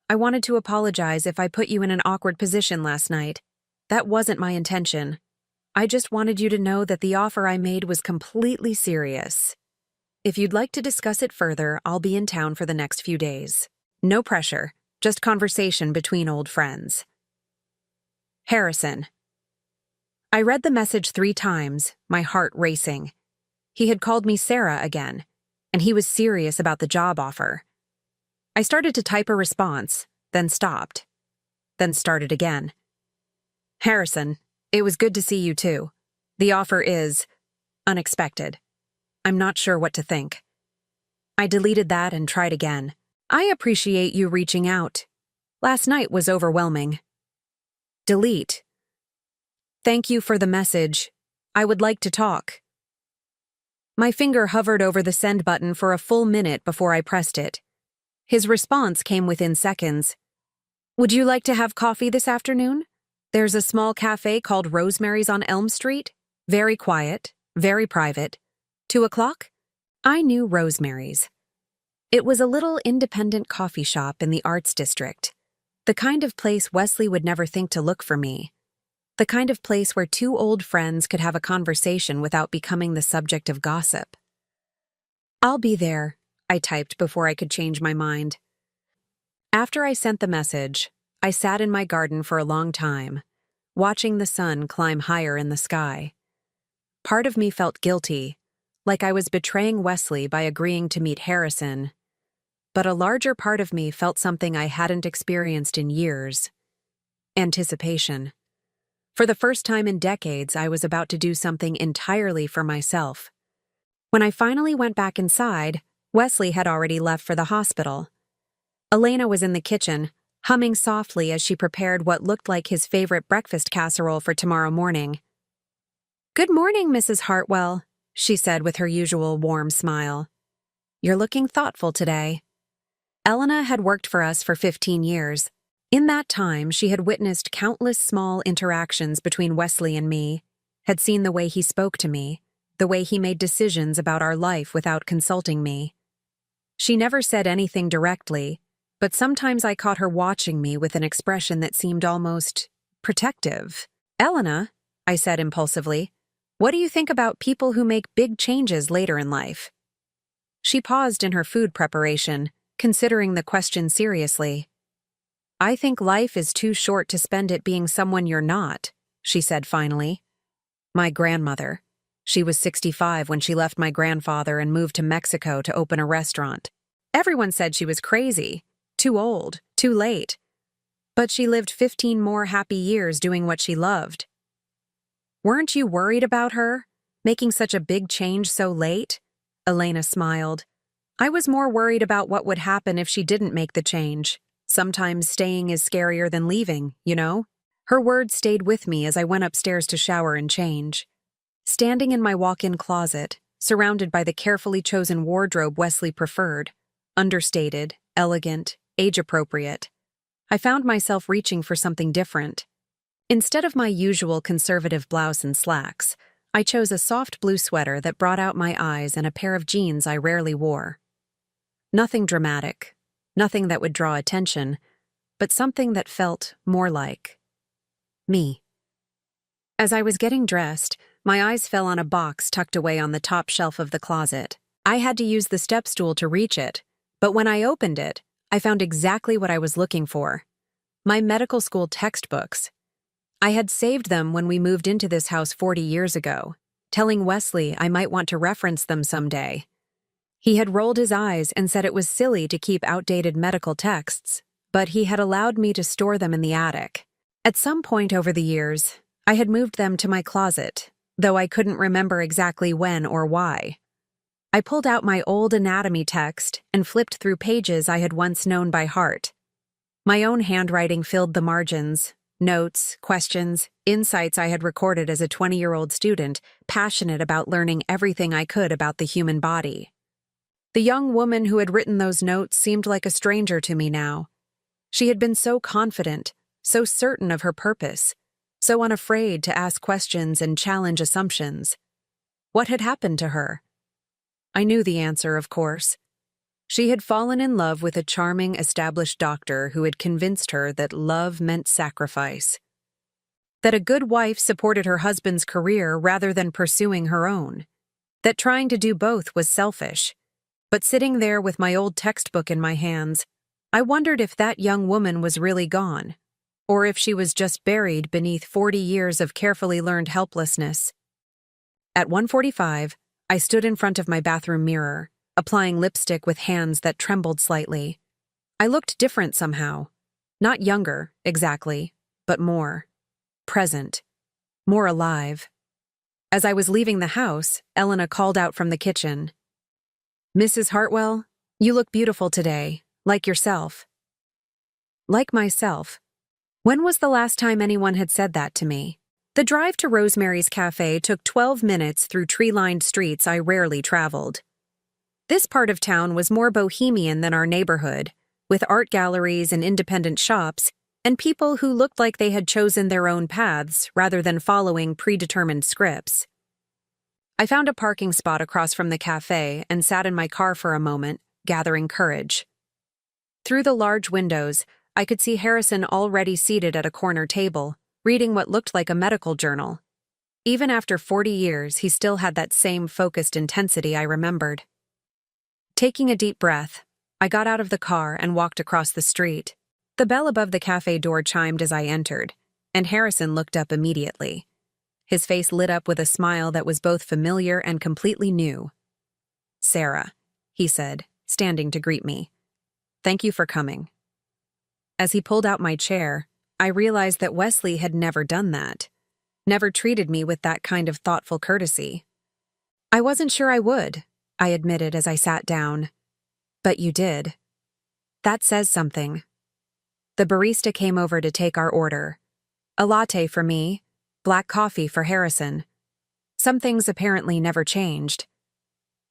I wanted to apologize if I put you in an awkward position last night. That wasn't my intention. I just wanted you to know that the offer I made was completely serious. If you'd like to discuss it further, I'll be in town for the next few days. No pressure, just conversation between old friends. Harrison. I read the message 3 times, my heart racing. He had called me Sarah again, and he was serious about the job offer. I started to type a response, then stopped, then started again. Harrison, it was good to see you too. The offer is unexpected. I'm not sure what to think. I deleted that and tried again. I appreciate you reaching out. Last night was overwhelming. Delete. Thank you for the message. I would like to talk. My finger hovered over the send button for a full minute before I pressed it. His response came within seconds. Would you like to have coffee this afternoon? There's a small cafe called Rosemary's on Elm Street. Very quiet, very private. 2 o'clock? I knew Rosemary's. It was a little independent coffee shop in the Arts District. The kind of place Wesley would never think to look for me. The kind of place where two old friends could have a conversation without becoming the subject of gossip. I'll be there, I typed before I could change my mind. After I sent the message, I sat in my garden for a long time, watching the sun climb higher in the sky. Part of me felt guilty, like I was betraying Wesley by agreeing to meet Harrison, but a larger part of me felt something I hadn't experienced in years: anticipation. For the first time in decades, I was about to do something entirely for myself. When I finally went back inside, Wesley had already left for the hospital. Elena was in the kitchen, humming softly as she prepared what looked like his favorite breakfast casserole for tomorrow morning. "Good morning, Mrs. Hartwell," she said with her usual warm smile. "You're looking thoughtful today." Elena had worked for us for 15 years. In that time, she had witnessed countless small interactions between Wesley and me, had seen the way he spoke to me, the way he made decisions about our life without consulting me. She never said anything directly, but sometimes I caught her watching me with an expression that seemed almost protective. "Elena," I said impulsively, "what do you think about people who make big changes later in life?" She paused in her food preparation, considering the question seriously. "I think life is too short to spend it being someone you're not," she said finally. My grandmother. She was 65 when she left my grandfather and moved to Mexico to open a restaurant. Everyone said she was crazy, too old, too late. But she lived 15 more happy years doing what she loved. "Weren't you worried about her, making such a big change so late?" Elena smiled. "I was more worried about what would happen if she didn't make the change. Sometimes staying is scarier than leaving, you know?" Her words stayed with me as I went upstairs to shower and change. Standing in my walk-in closet, surrounded by the carefully chosen wardrobe Wesley preferred, understated, elegant, age-appropriate, I found myself reaching for something different. Instead of my usual conservative blouse and slacks, I chose a soft blue sweater that brought out my eyes and a pair of jeans I rarely wore. Nothing dramatic, nothing that would draw attention, but something that felt more like me. As I was getting dressed, my eyes fell on a box tucked away on the top shelf of the closet. I had to use the step stool to reach it, but when I opened it, I found exactly what I was looking for: my medical school textbooks. I had saved them when we moved into this house 40 years ago, telling Wesley I might want to reference them someday. He had rolled his eyes and said it was silly to keep outdated medical texts, but he had allowed me to store them in the attic. At some point over the years, I had moved them to my closet, though I couldn't remember exactly when or why. I pulled out my old anatomy text and flipped through pages I had once known by heart. My own handwriting filled the margins, notes, questions, insights I had recorded as a 20-year-old student, passionate about learning everything I could about the human body. The young woman who had written those notes seemed like a stranger to me now. She had been so confident, so certain of her purpose, so unafraid to ask questions and challenge assumptions. What had happened to her? I knew the answer, of course. She had fallen in love with a charming, established doctor who had convinced her that love meant sacrifice. That a good wife supported her husband's career rather than pursuing her own. That trying to do both was selfish. But sitting there with my old textbook in my hands, I wondered if that young woman was really gone, or if she was just buried beneath 40 years of carefully learned helplessness. At 1:45, I stood in front of my bathroom mirror, applying lipstick with hands that trembled slightly. I looked different somehow. Not younger, exactly, but more present, more alive. As I was leaving the house, Elena called out from the kitchen. "Mrs. Hartwell, you look beautiful today, like yourself." Like myself. When was the last time anyone had said that to me? The drive to Rosemary's Cafe took 12 minutes through tree-lined streets I rarely traveled. This part of town was more bohemian than our neighborhood, with art galleries and independent shops, and people who looked like they had chosen their own paths rather than following predetermined scripts. I found a parking spot across from the cafe and sat in my car for a moment, gathering courage. Through the large windows, I could see Harrison already seated at a corner table, reading what looked like a medical journal. Even after 40 years, he still had that same focused intensity I remembered. Taking a deep breath, I got out of the car and walked across the street. The bell above the cafe door chimed as I entered, and Harrison looked up immediately. His face lit up with a smile that was both familiar and completely new. "Sarah," he said, standing to greet me. "Thank you for coming." As he pulled out my chair, I realized that Wesley had never done that, never treated me with that kind of thoughtful courtesy. "I wasn't sure I would," I admitted as I sat down. "But you did. That says something." The barista came over to take our order. A latte for me, black coffee for Harrison. Some things apparently never changed.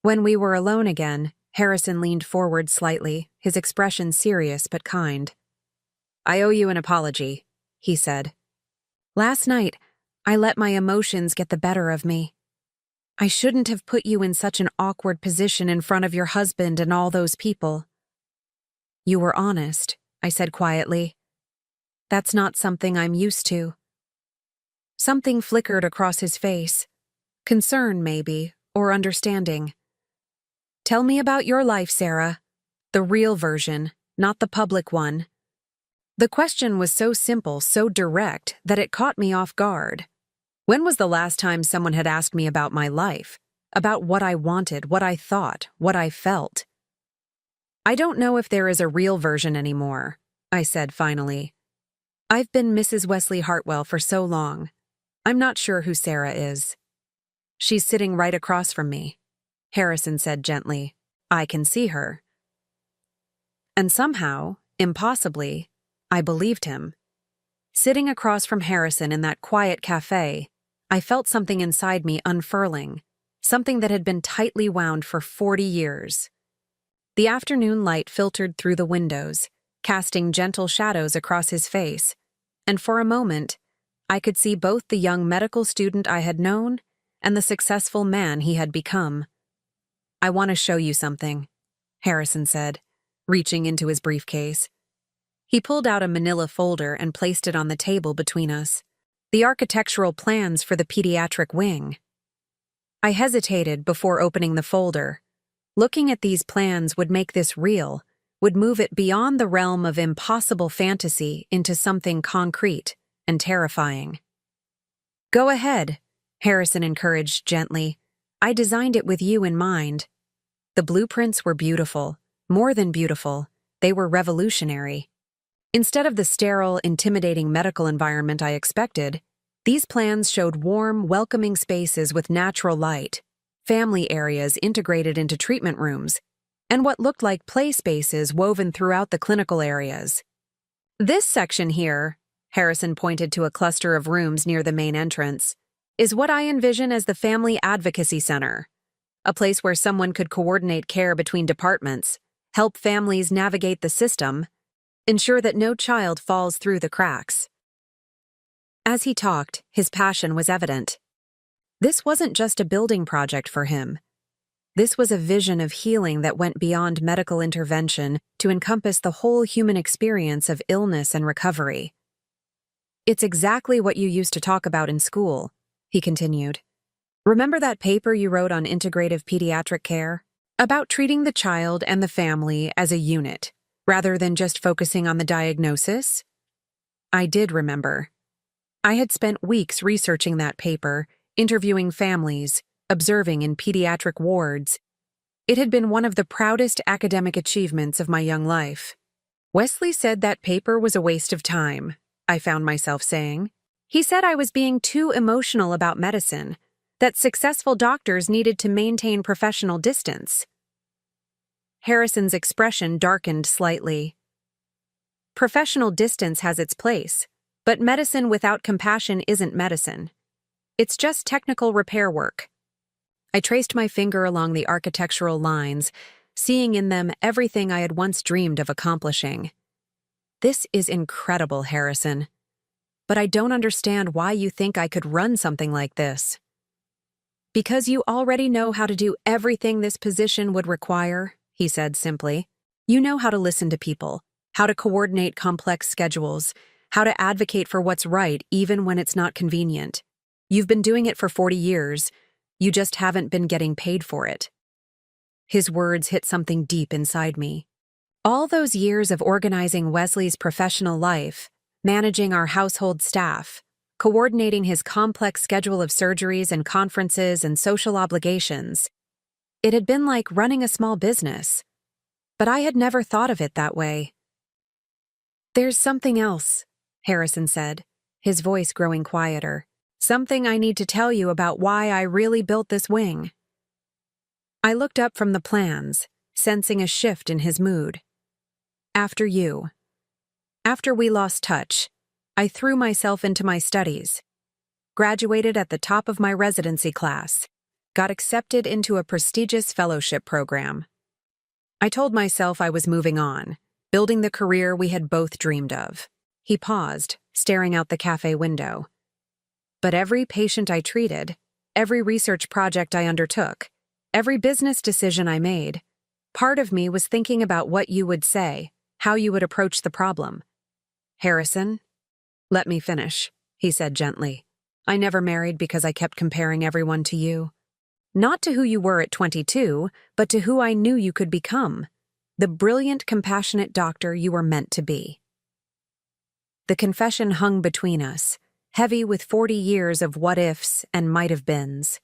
When we were alone again, Harrison leaned forward slightly, his expression serious but kind. "I owe you an apology," he said. "Last night, I let my emotions get the better of me. I shouldn't have put you in such an awkward position in front of your husband and all those people." "You were honest," I said quietly. "That's not something I'm used to." Something flickered across his face. Concern, maybe, or understanding. "Tell me about your life, Sarah. The real version, not the public one." The question was so simple, so direct, that it caught me off guard. When was the last time someone had asked me about my life? About what I wanted, what I thought, what I felt? "I don't know if there is a real version anymore," I said finally. "I've been Mrs. Wesley Hartwell for so long. I'm not sure who Sarah is." "She's sitting right across from me," Harrison said gently. "I can see her." And somehow, impossibly, I believed him. Sitting across from Harrison in that quiet cafe, I felt something inside me unfurling, something that had been tightly wound for 40 years. The afternoon light filtered through the windows, casting gentle shadows across his face, and for a moment, I could see both the young medical student I had known and the successful man he had become. "I want to show you something," Harrison said, reaching into his briefcase. He pulled out a manila folder and placed it on the table between us. The architectural plans for the pediatric wing. I hesitated before opening the folder. Looking at these plans would make this real, would move it beyond the realm of impossible fantasy into something concrete and terrifying. "Go ahead," Harrison encouraged gently. "I designed it with you in mind." The blueprints were beautiful, more than beautiful, they were revolutionary. Instead of the sterile, intimidating medical environment I expected, these plans showed warm, welcoming spaces with natural light, family areas integrated into treatment rooms, and what looked like play spaces woven throughout the clinical areas. "This section here," Harrison pointed to a cluster of rooms near the main entrance, "is what I envision as the Family Advocacy Center, a place where someone could coordinate care between departments, help families navigate the system, ensure that no child falls through the cracks." As he talked, his passion was evident. This wasn't just a building project for him. This was a vision of healing that went beyond medical intervention to encompass the whole human experience of illness and recovery. "It's exactly what you used to talk about in school," he continued. "Remember that paper you wrote on integrative pediatric care? About treating the child and the family as a unit, rather than just focusing on the diagnosis?" I did remember. I had spent weeks researching that paper, interviewing families, observing in pediatric wards. It had been one of the proudest academic achievements of my young life. Wesley said that paper was a waste of time, I found myself saying. He said I was being too emotional about medicine, that successful doctors needed to maintain professional distance. Harrison's expression darkened slightly. Professional distance has its place, but medicine without compassion isn't medicine. It's just technical repair work. I traced my finger along the architectural lines, seeing in them everything I had once dreamed of accomplishing. This is incredible, Harrison. But I don't understand why you think I could run something like this. Because you already know how to do everything this position would require, he said simply. You know how to listen to people, how to coordinate complex schedules, how to advocate for what's right even when it's not convenient. You've been doing it for 40 years. You just haven't been getting paid for it. His words hit something deep inside me. All those years of organizing Wesley's professional life, managing our household staff, coordinating his complex schedule of surgeries and conferences and social obligations. It had been like running a small business, but I had never thought of it that way. There's something else, Harrison said, his voice growing quieter. Something I need to tell you about why I really built this wing. I looked up from the plans, sensing a shift in his mood. After you. After we lost touch, I threw myself into my studies, graduated at the top of my residency class, got accepted into a prestigious fellowship program. I told myself I was moving on, building the career we had both dreamed of. He paused, staring out the cafe window. But every patient I treated, every research project I undertook, every business decision I made, part of me was thinking about what you would say, how you would approach the problem. Harrison, let me finish, he said gently. I never married because I kept comparing everyone to you. Not to who you were at 22, but to who I knew you could become, the brilliant, compassionate doctor you were meant to be. The confession hung between us, heavy with 40 years of what-ifs and might-have-beens.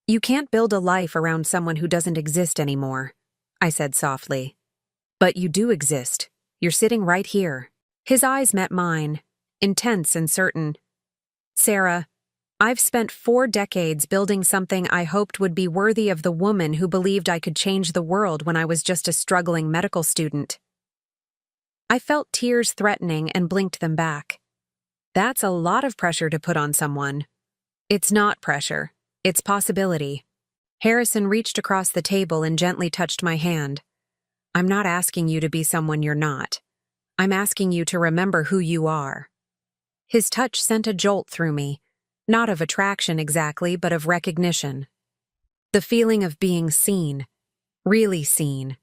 You can't build a life around someone who doesn't exist anymore, I said softly. But you do exist. You're sitting right here. His eyes met mine, intense and certain. Sarah, I've spent 4 decades building something I hoped would be worthy of the woman who believed I could change the world when I was just a struggling medical student. I felt tears threatening and blinked them back. That's a lot of pressure to put on someone. It's not pressure. It's possibility. Harrison reached across the table and gently touched my hand. I'm not asking you to be someone you're not. I'm asking you to remember who you are. His touch sent a jolt through me, not of attraction exactly, but of recognition. The feeling of being seen, really seen,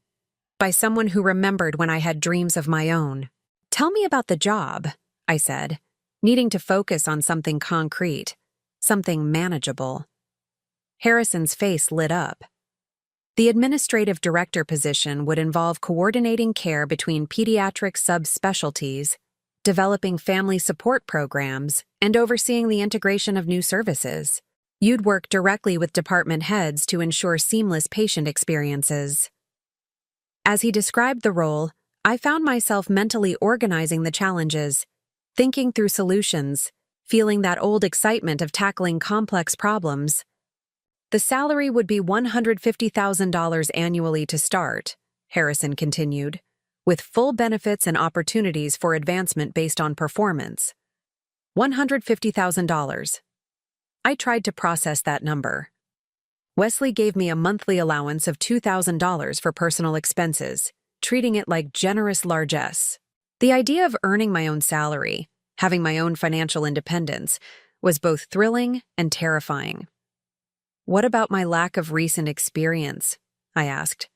by someone who remembered when I had dreams of my own. Tell me about the job, I said, needing to focus on something concrete, something manageable. Harrison's face lit up. The administrative director position would involve coordinating care between pediatric subspecialties, developing family support programs, and overseeing the integration of new services. You'd work directly with department heads to ensure seamless patient experiences. As he described the role, I found myself mentally organizing the challenges, thinking through solutions, feeling that old excitement of tackling complex problems. The salary would be $150,000 annually to start, Harrison continued, with full benefits and opportunities for advancement based on performance. $150,000. I tried to process that number. Wesley gave me a monthly allowance of $2,000 for personal expenses, treating it like generous largesse. The idea of earning my own salary, having my own financial independence, was both thrilling and terrifying. What about my lack of recent experience? I asked.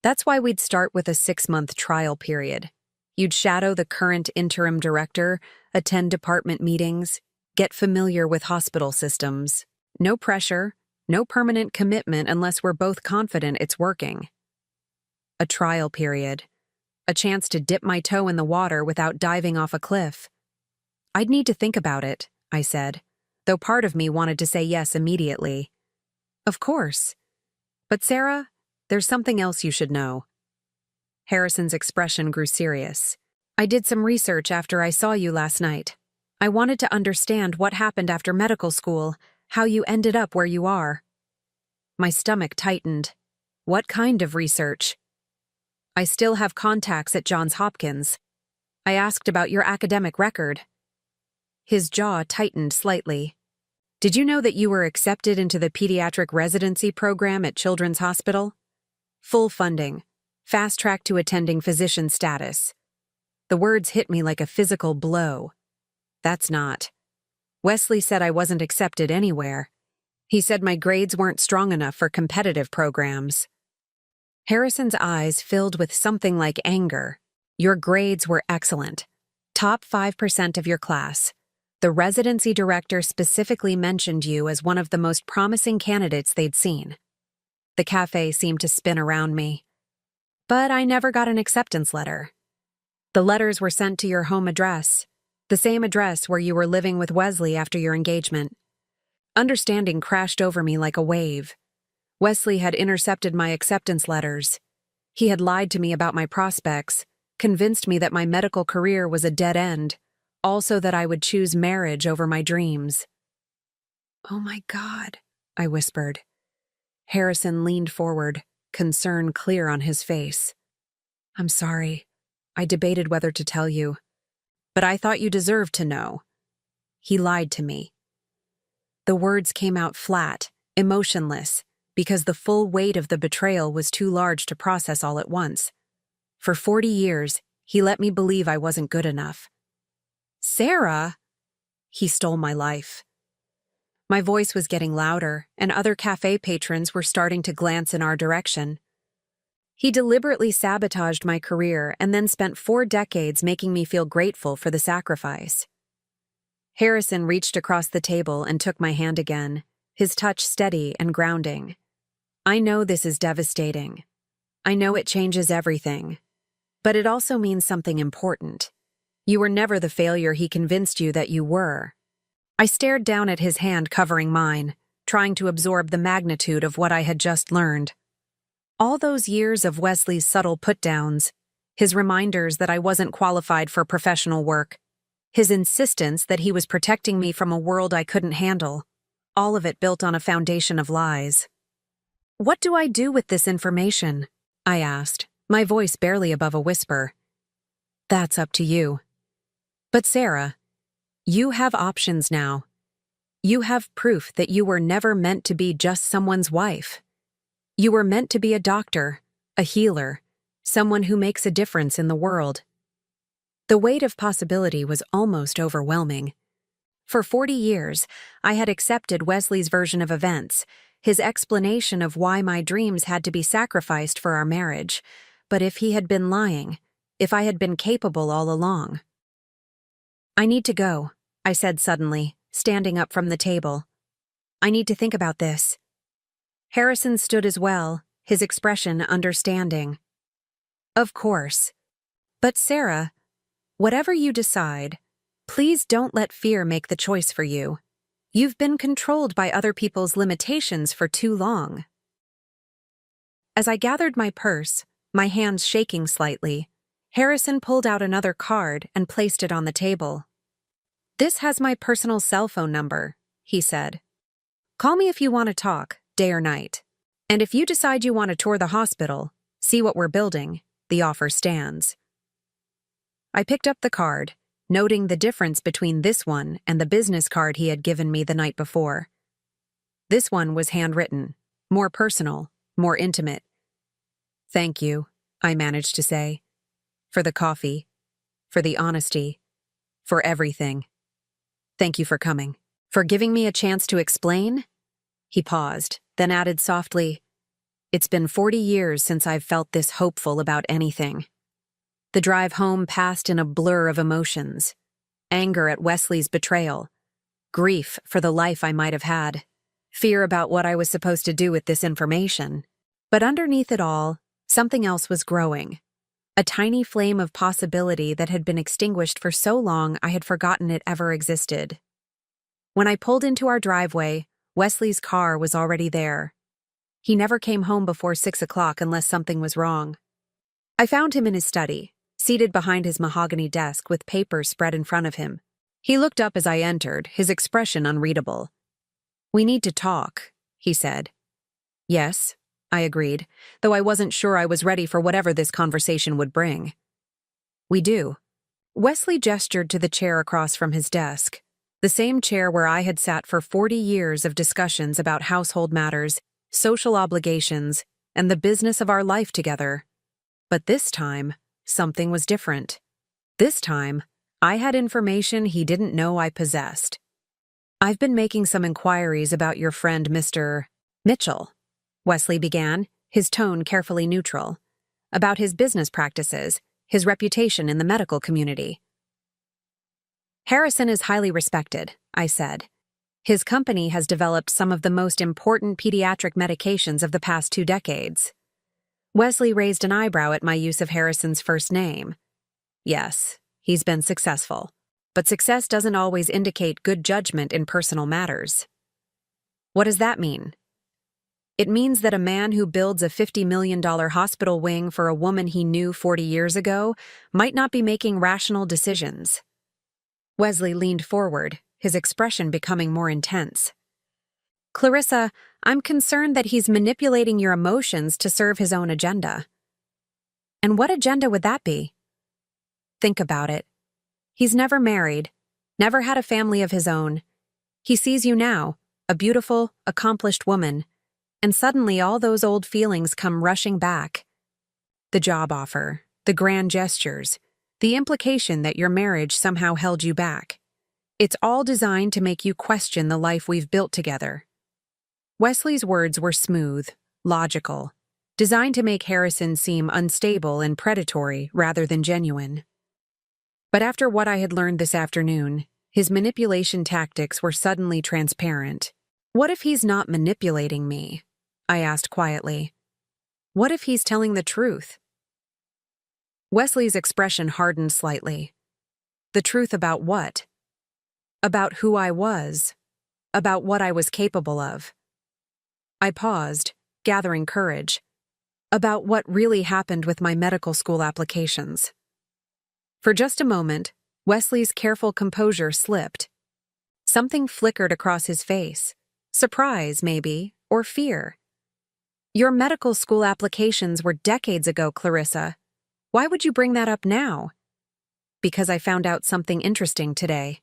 That's why we'd start with a 6-month trial period. You'd shadow the current interim director, attend department meetings, get familiar with hospital systems. No pressure, no permanent commitment unless we're both confident it's working. A trial period. A chance to dip my toe in the water without diving off a cliff. I'd need to think about it, I said, though part of me wanted to say yes immediately. Of course. But Sarah, there's something else you should know. Harrison's expression grew serious. I did some research after I saw you last night. I wanted to understand what happened after medical school, how you ended up where you are. My stomach tightened. What kind of research? I still have contacts at Johns Hopkins. I asked about your academic record. His jaw tightened slightly. Did you know that you were accepted into the pediatric residency program at Children's Hospital? Full funding. Fast track to attending physician status. The words hit me like a physical blow. That's not. Wesley said I wasn't accepted anywhere. He said my grades weren't strong enough for competitive programs. Harrison's eyes filled with something like anger. Your grades were excellent. Top 5% of your class. The residency director specifically mentioned you as one of the most promising candidates they'd seen. The cafe seemed to spin around me. But I never got an acceptance letter. The letters were sent to your home address, the same address where you were living with Wesley after your engagement. Understanding crashed over me like a wave. Wesley had intercepted my acceptance letters. He had lied to me about my prospects, convinced me that my medical career was a dead end, also that I would choose marriage over my dreams. "Oh my God," I whispered. Harrison leaned forward, concern clear on his face. "I'm sorry. I debated whether to tell you. But I thought you deserved to know. He lied to me." The words came out flat, emotionless, because the full weight of the betrayal was too large to process all at once. For 40 years, he let me believe I wasn't good enough. "Sarah!" He stole my life. My voice was getting louder, and other cafe patrons were starting to glance in our direction. He deliberately sabotaged my career and then spent 4 decades making me feel grateful for the sacrifice. Harrison reached across the table and took my hand again, his touch steady and grounding. "I know this is devastating. I know it changes everything. But it also means something important. You were never the failure he convinced you that you were." I stared down at his hand covering mine, trying to absorb the magnitude of what I had just learned. All those years of Wesley's subtle put-downs, his reminders that I wasn't qualified for professional work, his insistence that he was protecting me from a world I couldn't handle, all of it built on a foundation of lies. "What do I do with this information?" I asked, my voice barely above a whisper. "That's up to you. But Sarah, you have options now. You have proof that you were never meant to be just someone's wife. You were meant to be a doctor, a healer, someone who makes a difference in the world." The weight of possibility was almost overwhelming. For 40 years, I had accepted Wesley's version of events, his explanation of why my dreams had to be sacrificed for our marriage. But if he had been lying, if I had been capable all along. "I need to go," I said suddenly, standing up from the table. "I need to think about this." Harrison stood as well, his expression understanding. "Of course. But Sarah, whatever you decide, please don't let fear make the choice for you. You've been controlled by other people's limitations for too long." As I gathered my purse, my hands shaking slightly, Harrison pulled out another card and placed it on the table. "This has my personal cell phone number," he said. "Call me if you want to talk, day or night. And if you decide you want to tour the hospital, see what we're building, the offer stands." I picked up the card, noting the difference between this one and the business card he had given me the night before. This one was handwritten, more personal, more intimate. "Thank you," I managed to say. "For the coffee, for the honesty, for everything. Thank you for coming. For giving me a chance to explain?" He paused, then added softly, "It's been 40 years since I've felt this hopeful about anything." The drive home passed in a blur of emotions. Anger at Wesley's betrayal, grief for the life I might have had, fear about what I was supposed to do with this information. But underneath it all, something else was growing. A tiny flame of possibility that had been extinguished for so long I had forgotten it ever existed. When I pulled into our driveway, Wesley's car was already there. He never came home before 6 o'clock unless something was wrong. I found him in his study, seated behind his mahogany desk with papers spread in front of him. He looked up as I entered, his expression unreadable. "We need to talk," he said. "Yes," I agreed, though I wasn't sure I was ready for whatever this conversation would bring. "We do." Wesley gestured to the chair across from his desk, the same chair where I had sat for 40 years of discussions about household matters, social obligations, and the business of our life together. But this time, something was different. This time, I had information he didn't know I possessed. "I've been making some inquiries about your friend Mr. Mitchell," Wesley began, his tone carefully neutral, "about his business practices, his reputation in the medical community." "Harrison is highly respected," I said. "His company has developed some of the most important pediatric medications of the past 2 decades. Wesley raised an eyebrow at my use of Harrison's first name. "Yes, he's been successful. But success doesn't always indicate good judgment in personal matters." "What does that mean?" "It means that a man who builds a $50 million hospital wing for a woman he knew 40 years ago might not be making rational decisions." Wesley leaned forward, his expression becoming more intense. "Clarissa, I'm concerned that he's manipulating your emotions to serve his own agenda." "And what agenda would that be?" "Think about it. He's never married, never had a family of his own. He sees you now, a beautiful, accomplished woman, and suddenly all those old feelings come rushing back. The job offer, the grand gestures, the implication that your marriage somehow held you back. It's all designed to make you question the life we've built together." Wesley's words were smooth, logical, designed to make Harrison seem unstable and predatory rather than genuine. But after what I had learned this afternoon, his manipulation tactics were suddenly transparent. "What if he's not manipulating me?" I asked quietly. "What if he's telling the truth?" Wesley's expression hardened slightly. "The truth about what?" "About who I was. About what I was capable of." I paused, gathering courage. "About what really happened with my medical school applications." For just a moment, Wesley's careful composure slipped. Something flickered across his face. Surprise, maybe, or fear. "Your medical school applications were decades ago, Clarissa. Why would you bring that up now?" "Because I found out something interesting today."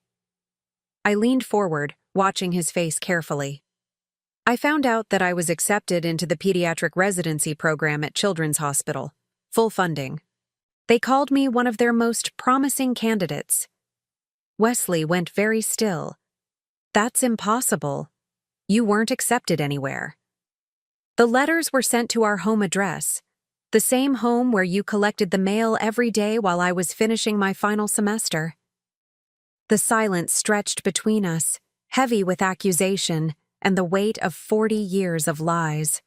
I leaned forward, watching his face carefully. "I found out that I was accepted into the pediatric residency program at Children's Hospital. Full funding. They called me one of their most promising candidates." Wesley went very still. "That's impossible. You weren't accepted anywhere." "The letters were sent to our home address, the same home where you collected the mail every day while I was finishing my final semester." The silence stretched between us, heavy with accusation and the weight of 40 years of lies.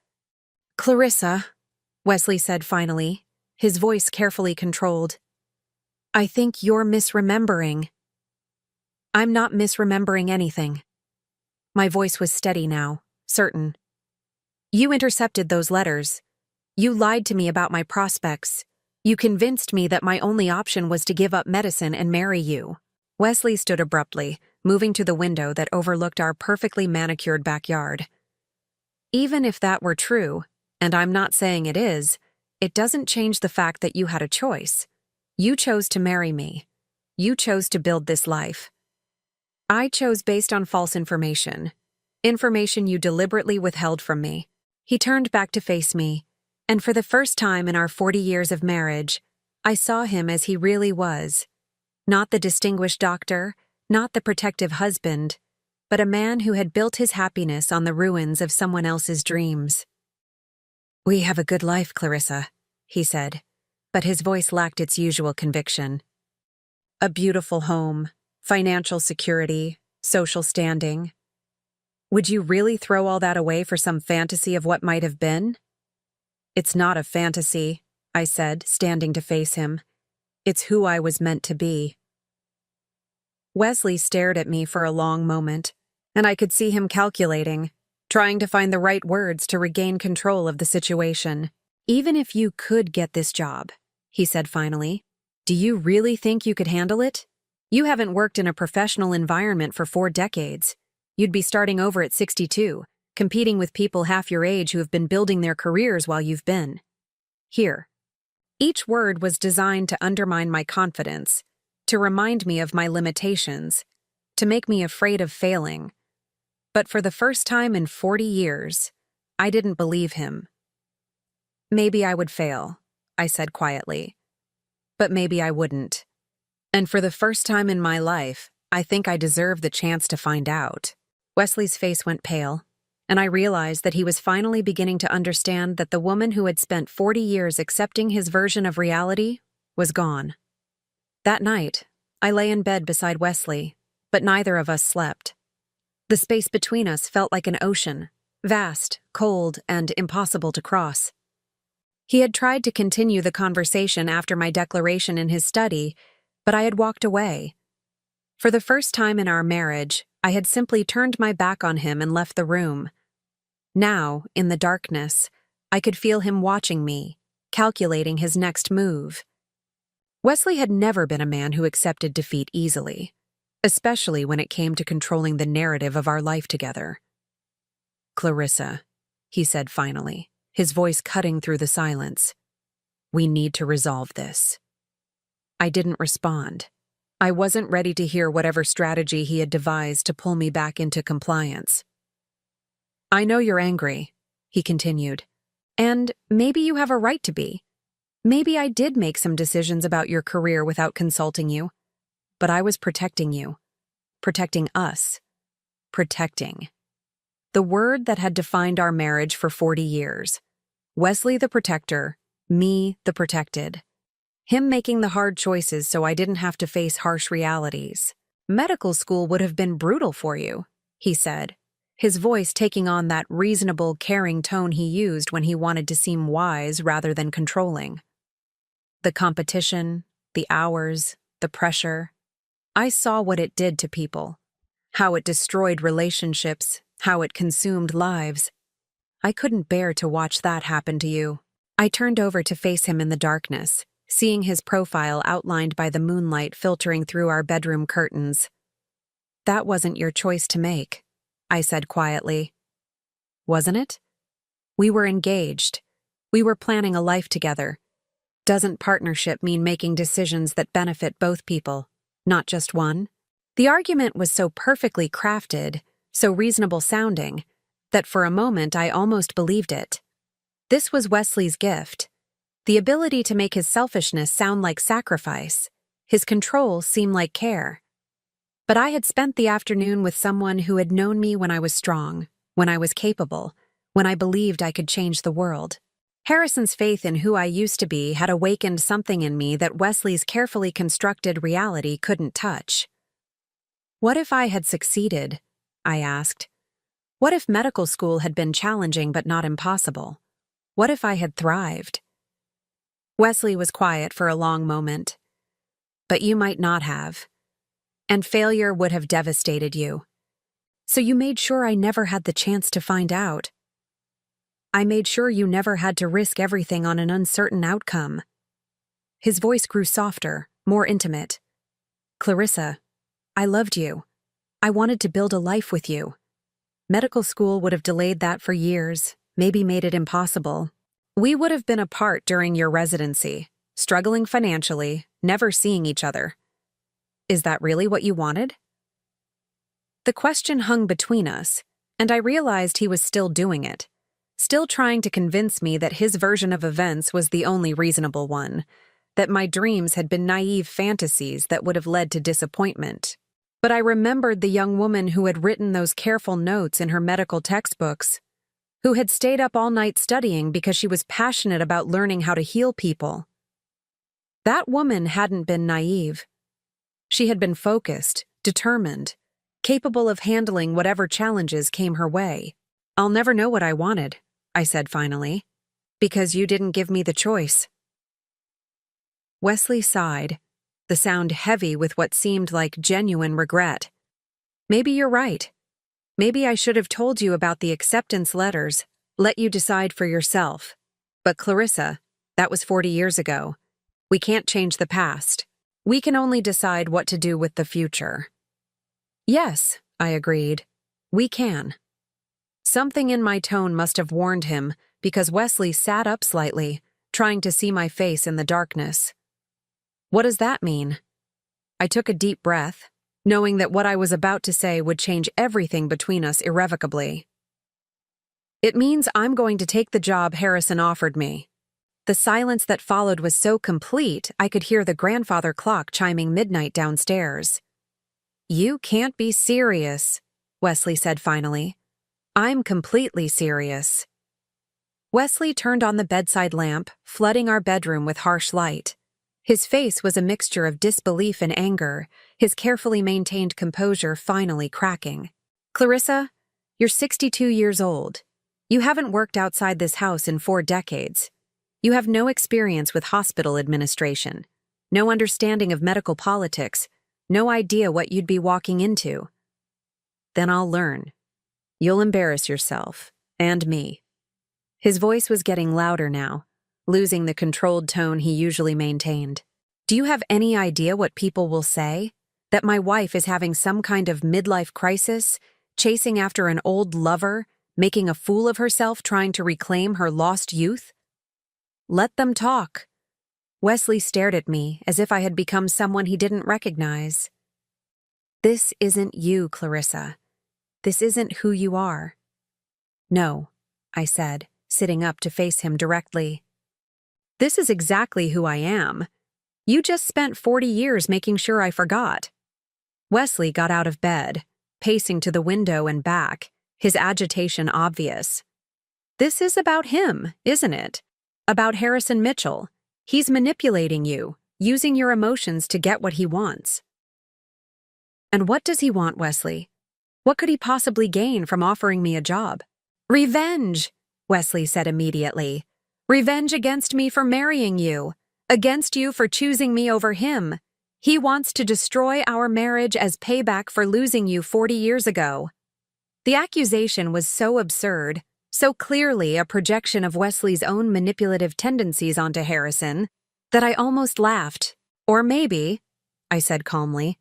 "Clarissa," Wesley said finally, his voice carefully controlled, "I think you're misremembering." "I'm not misremembering anything." My voice was steady now, certain. "You intercepted those letters. You lied to me about my prospects. You convinced me that my only option was to give up medicine and marry you." Wesley stood abruptly, moving to the window that overlooked our perfectly manicured backyard. "Even if that were true, and I'm not saying it is, it doesn't change the fact that you had a choice. You chose to marry me. You chose to build this life. I chose based on false information. Information you deliberately withheld from me." He turned back to face me, and for the first time in our 40 years of marriage, I saw him as he really was. Not the distinguished doctor, not the protective husband, but a man who had built his happiness on the ruins of someone else's dreams. "We have a good life, Clarissa," he said, but his voice lacked its usual conviction. "A beautiful home, financial security, social standing. Would you really throw all that away for some fantasy of what might have been?" "It's not a fantasy," I said, standing to face him. "It's who I was meant to be." Wesley stared at me for a long moment, and I could see him calculating, trying to find the right words to regain control of the situation. "Even if you could get this job, he said finally. Do you really think you could handle it? You haven't worked in a professional environment for 4 decades. You'd be starting over at 62, competing with people half your age who have been building their careers while you've been here. Each word was designed to undermine my confidence, to remind me of my limitations, to make me afraid of failing. But for the first time in 40 years, I didn't believe him. Maybe I would fail, I said quietly. But maybe I wouldn't. And for the first time in my life, I think I deserve the chance to find out. Wesley's face went pale, and I realized that he was finally beginning to understand that the woman who had spent 40 years accepting his version of reality was gone. That night, I lay in bed beside Wesley, but neither of us slept. The space between us felt like an ocean, vast, cold, and impossible to cross. He had tried to continue the conversation after my declaration in his study, but I had walked away. For the first time in our marriage, I had simply turned my back on him and left the room. Now, in the darkness, I could feel him watching me, calculating his next move. Wesley had never been a man who accepted defeat easily, especially when it came to controlling the narrative of our life together. Clarissa, he said finally, his voice cutting through the silence. We need to resolve this. I didn't respond. I wasn't ready to hear whatever strategy he had devised to pull me back into compliance. I know you're angry, he continued, and maybe you have a right to be. Maybe I did make some decisions about your career without consulting you, but I was protecting you, protecting us, protecting. The word that had defined our marriage for 40 years. Wesley the protector, me the protected. Him making the hard choices so I didn't have to face harsh realities. Medical school would have been brutal for you, he said, his voice taking on that reasonable, caring tone he used when he wanted to seem wise rather than controlling. The competition, the hours, the pressure. I saw what it did to people, how it destroyed relationships, how it consumed lives. I couldn't bear to watch that happen to you. I turned over to face him in the darkness, seeing his profile outlined by the moonlight filtering through our bedroom curtains. That wasn't your choice to make, I said quietly. Wasn't it? We were engaged. We were planning a life together. Doesn't partnership mean making decisions that benefit both people, not just one? The argument was so perfectly crafted, so reasonable sounding, that for a moment I almost believed it. This was Wesley's gift. The ability to make his selfishness sound like sacrifice, his control seem like care. But I had spent the afternoon with someone who had known me when I was strong, when I was capable, when I believed I could change the world. Harrison's faith in who I used to be had awakened something in me that Wesley's carefully constructed reality couldn't touch. What if I had succeeded? I asked. What if medical school had been challenging but not impossible? What if I had thrived? Wesley was quiet for a long moment. But you might not have. And failure would have devastated you. So you made sure I never had the chance to find out. I made sure you never had to risk everything on an uncertain outcome. His voice grew softer, more intimate. Clarissa, I loved you. I wanted to build a life with you. Medical school would have delayed that for years, maybe made it impossible. We would have been apart during your residency, struggling financially, never seeing each other. Is that really what you wanted? The question hung between us, and I realized he was still doing it, still trying to convince me that his version of events was the only reasonable one, that my dreams had been naive fantasies that would have led to disappointment. But I remembered the young woman who had written those careful notes in her medical textbooks, who had stayed up all night studying because she was passionate about learning how to heal people. That woman hadn't been naive. She had been focused, determined, capable of handling whatever challenges came her way. I'll never know what I wanted, I said finally, because you didn't give me the choice. Wesley sighed, the sound heavy with what seemed like genuine regret. Maybe you're right. Maybe I should have told you about the acceptance letters, let you decide for yourself. But Clarissa, that was 40 years ago. We can't change the past. We can only decide what to do with the future. Yes, I agreed. We can. Something in my tone must have warned him, because Wesley sat up slightly, trying to see my face in the darkness. What does that mean? I took a deep breath, knowing that what I was about to say would change everything between us irrevocably. It means I'm going to take the job Harrison offered me. The silence that followed was so complete I could hear the grandfather clock chiming midnight downstairs. You can't be serious, Wesley said finally. I'm completely serious. Wesley turned on the bedside lamp, flooding our bedroom with harsh light. His face was a mixture of disbelief and anger, his carefully maintained composure finally cracking. Clarissa, you're 62 years old. You haven't worked outside this house in 4 decades. You have no experience with hospital administration, no understanding of medical politics, no idea what you'd be walking into. Then I'll learn. You'll embarrass yourself, and me. His voice was getting louder now, losing the controlled tone he usually maintained. Do you have any idea what people will say? That my wife is having some kind of midlife crisis, chasing after an old lover, making a fool of herself trying to reclaim her lost youth? Let them talk. Wesley stared at me as if I had become someone he didn't recognize. This isn't you, Clarissa. This isn't who you are. No, I said, sitting up to face him directly. This is exactly who I am. You just spent 40 years making sure I forgot. Wesley got out of bed, pacing to the window and back, his agitation obvious. This is about him, isn't it? About Harrison Mitchell. He's manipulating you, using your emotions to get what he wants. And what does he want, Wesley? What could he possibly gain from offering me a job? Revenge, Wesley said immediately. Revenge against me for marrying you, against you for choosing me over him. He wants to destroy our marriage as payback for losing you 40 years ago. The accusation was so absurd, so clearly a projection of Wesley's own manipulative tendencies onto Harrison, that I almost laughed. Or maybe, I said calmly,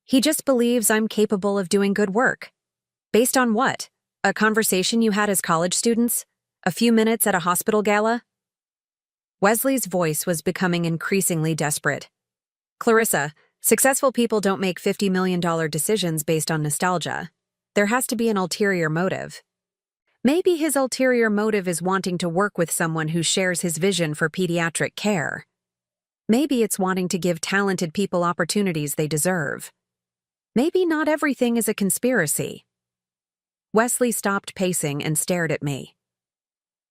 he just believes I'm capable of doing good work. Based on what? A conversation you had as college students? A few minutes at a hospital gala? Wesley's voice was becoming increasingly desperate. Clarissa, successful people don't make $50 million decisions based on nostalgia. There has to be an ulterior motive. Maybe his ulterior motive is wanting to work with someone who shares his vision for pediatric care. Maybe it's wanting to give talented people opportunities they deserve. Maybe not everything is a conspiracy. Wesley stopped pacing and stared at me.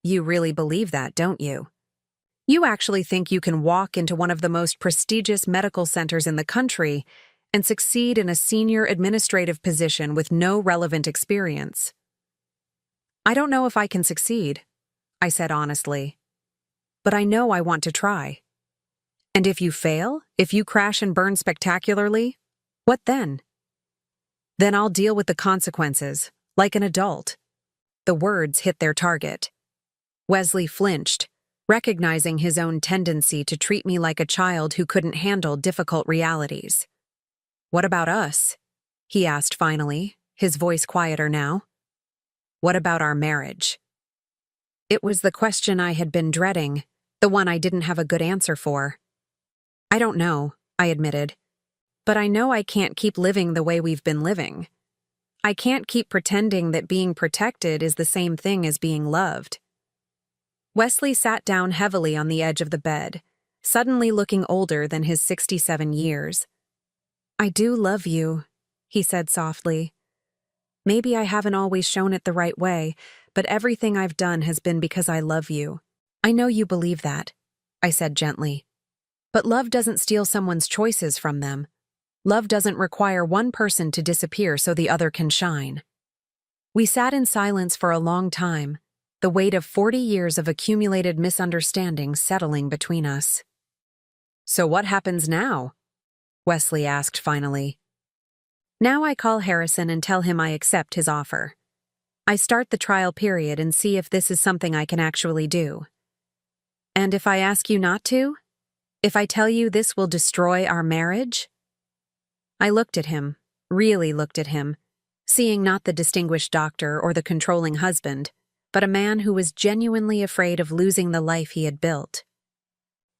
You really believe that, don't you? You actually think you can walk into one of the most prestigious medical centers in the country and succeed in a senior administrative position with no relevant experience? I don't know if I can succeed, I said honestly. But I know I want to try. And if you fail, if you crash and burn spectacularly, what then? Then I'll deal with the consequences, like an adult. The words hit their target. Wesley flinched, recognizing his own tendency to treat me like a child who couldn't handle difficult realities. What about us? He asked finally, his voice quieter now. What about our marriage? It was the question I had been dreading, the one I didn't have a good answer for. I don't know, I admitted. But I know I can't keep living the way we've been living. I can't keep pretending that being protected is the same thing as being loved. Wesley sat down heavily on the edge of the bed, suddenly looking older than his 67 years. I do love you, he said softly. Maybe I haven't always shown it the right way, but everything I've done has been because I love you. I know you believe that, I said gently. But love doesn't steal someone's choices from them. Love doesn't require one person to disappear so the other can shine. We sat in silence for a long time, the weight of 40 years of accumulated misunderstandings settling between us. So what happens now? Wesley asked finally. Now I call Harrison and tell him I accept his offer. I start the trial period and see if this is something I can actually do. And if I ask you not to? If I tell you this will destroy our marriage? I looked at him, really looked at him, seeing not the distinguished doctor or the controlling husband, but a man who was genuinely afraid of losing the life he had built.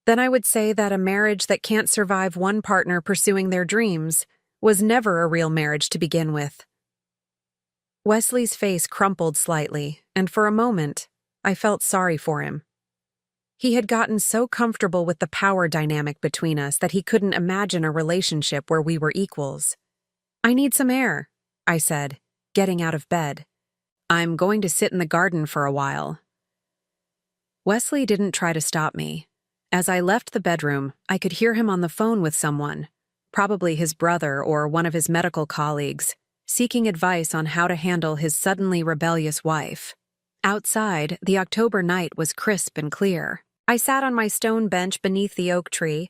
Then I would say that a marriage that can't survive one partner pursuing their dreams was never a real marriage to begin with. Wesley's face crumpled slightly, and for a moment, I felt sorry for him. He had gotten so comfortable with the power dynamic between us that he couldn't imagine a relationship where we were equals. "I need some air," I said, getting out of bed. "I'm going to sit in the garden for a while." Wesley didn't try to stop me. As I left the bedroom, I could hear him on the phone with someone, probably his brother or one of his medical colleagues, seeking advice on how to handle his suddenly rebellious wife. Outside, the October night was crisp and clear. I sat on my stone bench beneath the oak tree,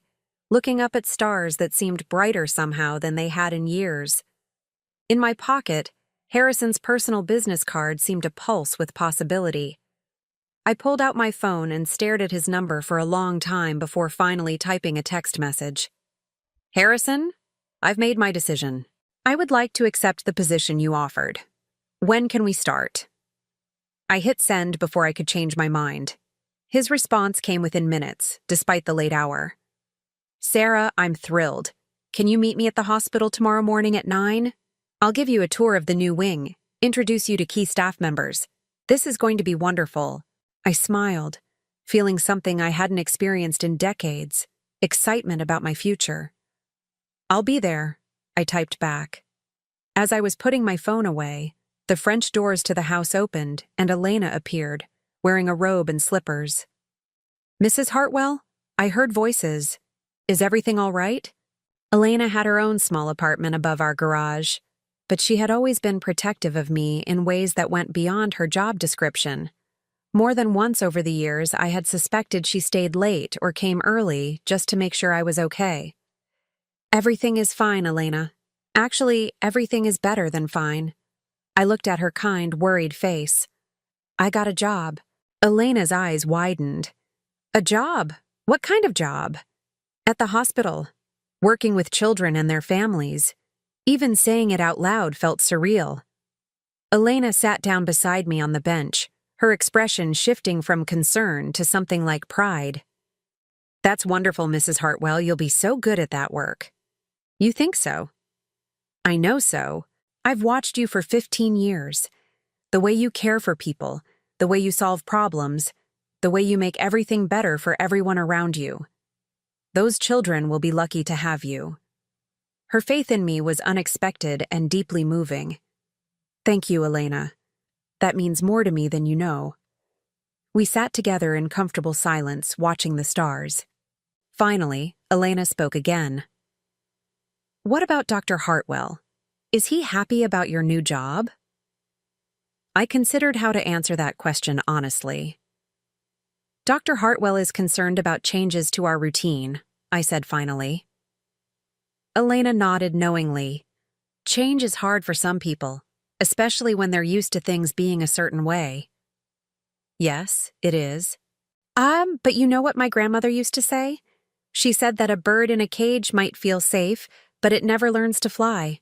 looking up at stars that seemed brighter somehow than they had in years. In my pocket, Harrison's personal business card seemed to pulse with possibility. I pulled out my phone and stared at his number for a long time before finally typing a text message. "Harrison, I've made my decision. I would like to accept the position you offered. When can we start?" I hit send before I could change my mind. His response came within minutes, despite the late hour. "Sarah, I'm thrilled. Can you meet me at the hospital tomorrow morning at 9? I'll give you a tour of the new wing, introduce you to key staff members. This is going to be wonderful." I smiled, feeling something I hadn't experienced in decades, excitement about my future. "I'll be there," I typed back. As I was putting my phone away, the French doors to the house opened and Elena appeared, wearing a robe and slippers. "Mrs. Hartwell?" I heard voices. "Is everything all right?" Elena had her own small apartment above our garage, but she had always been protective of me in ways that went beyond her job description. More than once over the years, I had suspected she stayed late or came early just to make sure I was okay. "Everything is fine, Elena. Actually, everything is better than fine." I looked at her kind, worried face. "I got a job." Elena's eyes widened. "A job? What kind of job?" "At the hospital, working with children and their families." Even saying it out loud felt surreal. Elena sat down beside me on the bench, her expression shifting from concern to something like pride. "That's wonderful, Mrs. Hartwell. You'll be so good at that work." "You think so?" "I know so. I've watched you for 15 years. The way you care for people, the way you solve problems, the way you make everything better for everyone around you. Those children will be lucky to have you." Her faith in me was unexpected and deeply moving. "Thank you, Elena. That means more to me than you know." We sat together in comfortable silence, watching the stars. Finally, Elena spoke again. "What about Dr. Hartwell? Is he happy about your new job?" I considered how to answer that question honestly. "Dr. Hartwell is concerned about changes to our routine," I said finally. Elena nodded knowingly. "Change is hard for some people, especially when they're used to things being a certain way." "Yes, it is." But you know what my grandmother used to say? She said that a bird in a cage might feel safe, but it never learns to fly."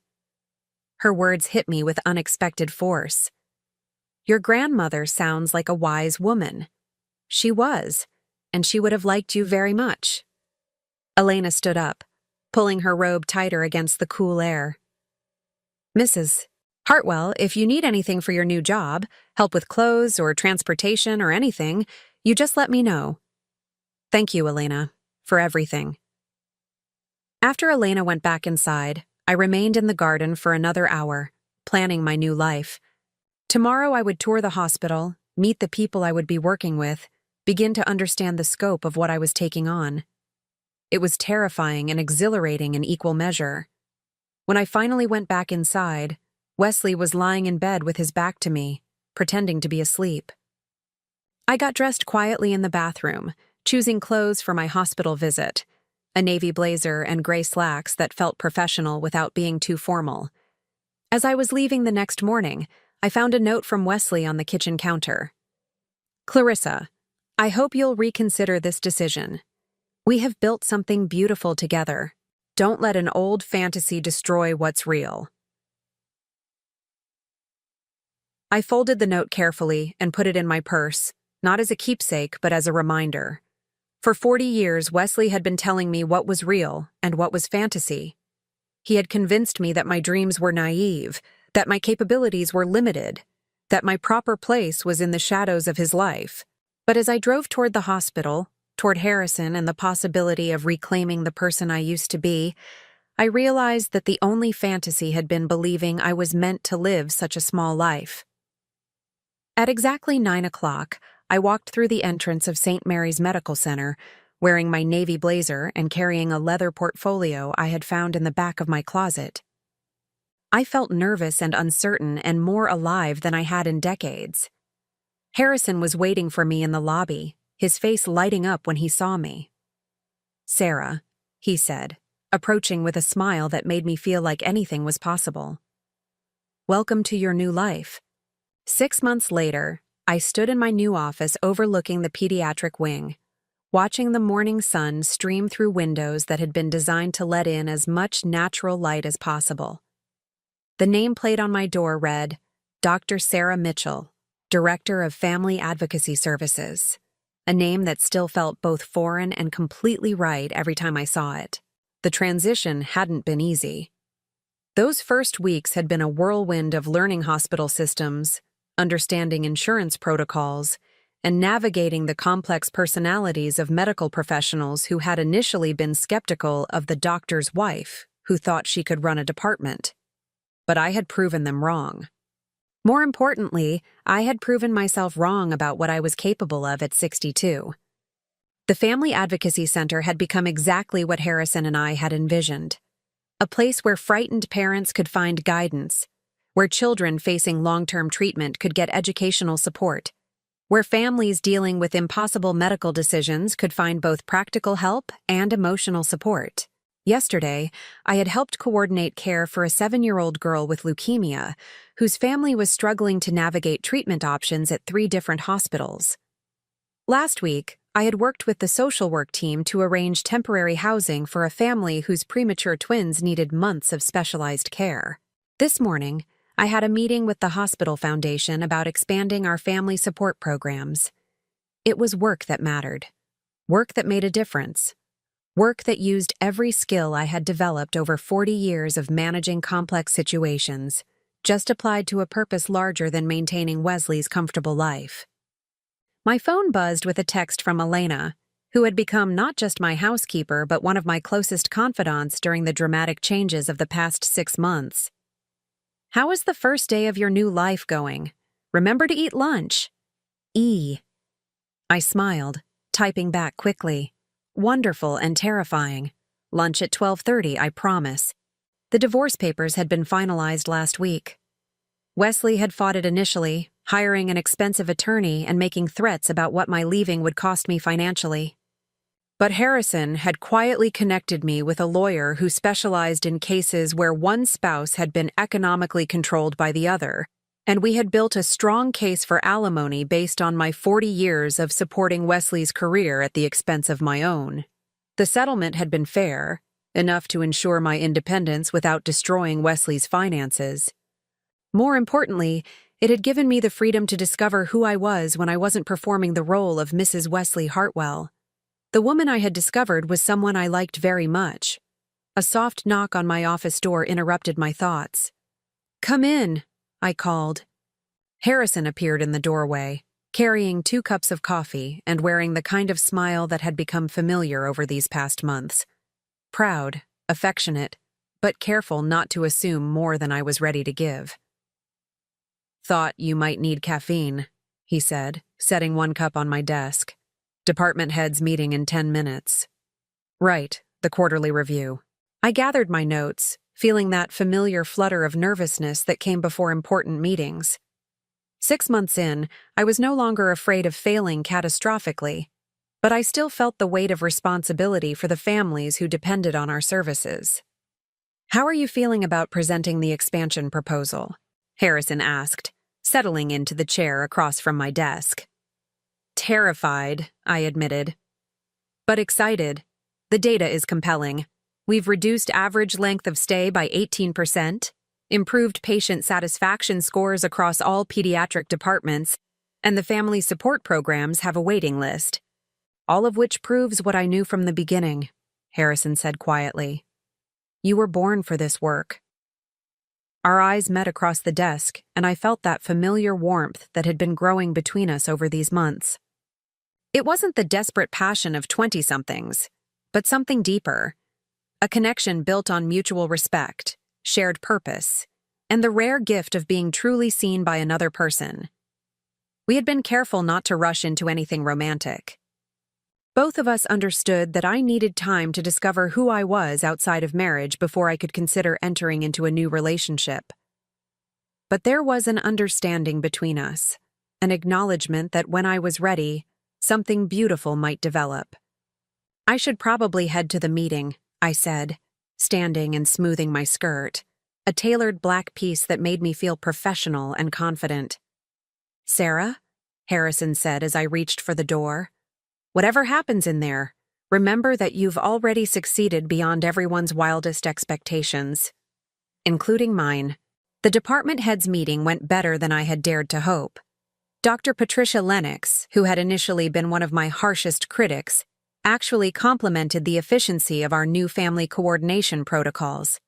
Her words hit me with unexpected force. "Your grandmother sounds like a wise woman." "She was, and she would have liked you very much." Elena stood up, pulling her robe tighter against the cool air. "Mrs. Hartwell, if you need anything for your new job, help with clothes or transportation or anything, you just let me know." "Thank you, Elena, for everything." After Elena went back inside, I remained in the garden for another hour, planning my new life. Tomorrow I would tour the hospital, meet the people I would be working with, begin to understand the scope of what I was taking on. It was terrifying and exhilarating in equal measure. When I finally went back inside, Wesley was lying in bed with his back to me, pretending to be asleep. I got dressed quietly in the bathroom, choosing clothes for my hospital visit, a navy blazer and gray slacks that felt professional without being too formal. As I was leaving the next morning, I found a note from Wesley on the kitchen counter. "Clarissa, I hope you'll reconsider this decision. We have built something beautiful together. Don't let an old fantasy destroy what's real. I folded the note carefully and put it in my purse, not as a keepsake but as a reminder. For 40 years, Wesley had been telling me what was real and what was fantasy. He had convinced me that my dreams were naive, that my capabilities were limited, that my proper place was in the shadows of his life. But as I drove toward the hospital, toward Harrison and the possibility of reclaiming the person I used to be, I realized that the only fantasy had been believing I was meant to live such a small life. At exactly 9 o'clock, I walked through the entrance of St. Mary's Medical Center, wearing my navy blazer and carrying a leather portfolio I had found in the back of my closet. I felt nervous and uncertain and more alive than I had in decades. Harrison was waiting for me in the lobby, his face lighting up when he saw me. "Sarah," he said, approaching with a smile that made me feel like anything was possible. "Welcome to your new life." 6 months later, I stood in my new office overlooking the pediatric wing, watching the morning sun stream through windows that had been designed to let in as much natural light as possible. The nameplate on my door read, Dr. Sarah Mitchell, Director of Family Advocacy Services, a name that still felt both foreign and completely right every time I saw it. The transition hadn't been easy. Those first weeks had been a whirlwind of learning hospital systems, understanding insurance protocols, and navigating the complex personalities of medical professionals who had initially been skeptical of the doctor's wife, who thought she could run a department. But I had proven them wrong. More importantly, I had proven myself wrong about what I was capable of at 62. The Family Advocacy Center had become exactly what Harrison and I had envisioned. A place where frightened parents could find guidance, where children facing long-term treatment could get educational support, where families dealing with impossible medical decisions could find both practical help and emotional support. Yesterday, I had helped coordinate care for a 7-year-old girl with leukemia, whose family was struggling to navigate treatment options at 3 different hospitals. Last week, I had worked with the social work team to arrange temporary housing for a family whose premature twins needed months of specialized care. This morning, I had a meeting with the Hospital Foundation about expanding our family support programs. It was work that mattered, work that made a difference, work that used every skill I had developed over 40 years of managing complex situations, just applied to a purpose larger than maintaining Wesley's comfortable life. My phone buzzed with a text from Elena, who had become not just my housekeeper but one of my closest confidants during the dramatic changes of the past 6 months. "How is the first day of your new life going? Remember to eat lunch." E. I smiled, typing back quickly. "Wonderful and terrifying. Lunch at 12:30, I promise." The divorce papers had been finalized last week. Wesley had fought it initially, hiring an expensive attorney and making threats about what my leaving would cost me financially. But Harrison had quietly connected me with a lawyer who specialized in cases where one spouse had been economically controlled by the other, and we had built a strong case for alimony based on my 40 years of supporting Wesley's career at the expense of my own. The settlement had been fair, enough to ensure my independence without destroying Wesley's finances. More importantly, it had given me the freedom to discover who I was when I wasn't performing the role of Mrs. Wesley Hartwell. The woman I had discovered was someone I liked very much. A soft knock on my office door interrupted my thoughts. "Come in," I called. Harrison appeared in the doorway, carrying 2 cups of coffee and wearing the kind of smile that had become familiar over these past months. Proud, affectionate, but careful not to assume more than I was ready to give. "Thought you might need caffeine," he said, setting 1 cup on my desk. "Department heads meeting in 10 minutes. "Right, the quarterly review." I gathered my notes, feeling that familiar flutter of nervousness that came before important meetings. 6 months in, I was no longer afraid of failing catastrophically, but I still felt the weight of responsibility for the families who depended on our services. "How are you feeling about presenting the expansion proposal?" Harrison asked, settling into the chair across from my desk. "Terrified," I admitted. "But excited. The data is compelling. We've reduced average length of stay by 18%, improved patient satisfaction scores across all pediatric departments, and the family support programs have a waiting list. All of which proves what I knew from the beginning, Harrison said quietly. You were born for this work. Our eyes met across the desk, and I felt that familiar warmth that had been growing between us over these months. It wasn't the desperate passion of 20-somethings, but something deeper. A connection built on mutual respect, shared purpose, and the rare gift of being truly seen by another person. We had been careful not to rush into anything romantic. Both of us understood that I needed time to discover who I was outside of marriage before I could consider entering into a new relationship. But there was an understanding between us, an acknowledgement that when I was ready, something beautiful might develop. I should probably head to the meeting, I said, standing and smoothing my skirt, a tailored black piece that made me feel professional and confident. Sarah, Harrison said as I reached for the door, whatever happens in there, remember that you've already succeeded beyond everyone's wildest expectations, including mine. The department heads meeting went better than I had dared to hope. Dr. Patricia Lennox, who had initially been one of my harshest critics, actually complimented the efficiency of our new family coordination protocols.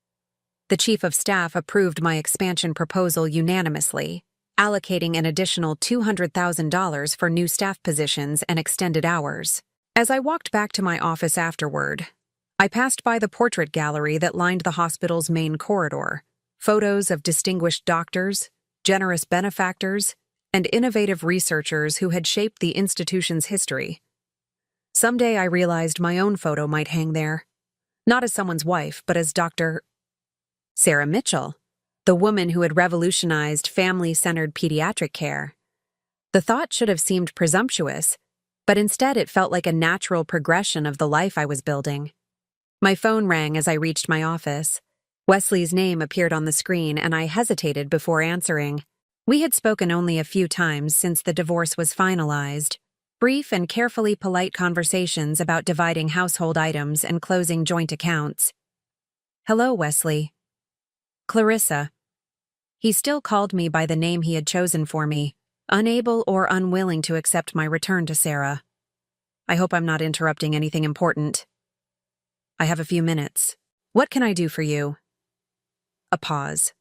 The Chief of Staff approved my expansion proposal unanimously, allocating an additional $200,000 for new staff positions and extended hours. As I walked back to my office afterward, I passed by the portrait gallery that lined the hospital's main corridor. Photos of distinguished doctors, generous benefactors, and innovative researchers who had shaped the institution's history. Someday I realized my own photo might hang there, not as someone's wife, but as Dr. Sarah Mitchell, the woman who had revolutionized family-centered pediatric care. The thought should have seemed presumptuous, but instead it felt like a natural progression of the life I was building. My phone rang as I reached my office. Wesley's name appeared on the screen, and I hesitated before answering. We had spoken only a few times since the divorce was finalized. Brief and carefully polite conversations about dividing household items and closing joint accounts. Hello, Wesley. Clarissa. He still called me by the name he had chosen for me, unable or unwilling to accept my return to Sarah. I hope I'm not interrupting anything important. I have a few minutes. What can I do for you? A pause.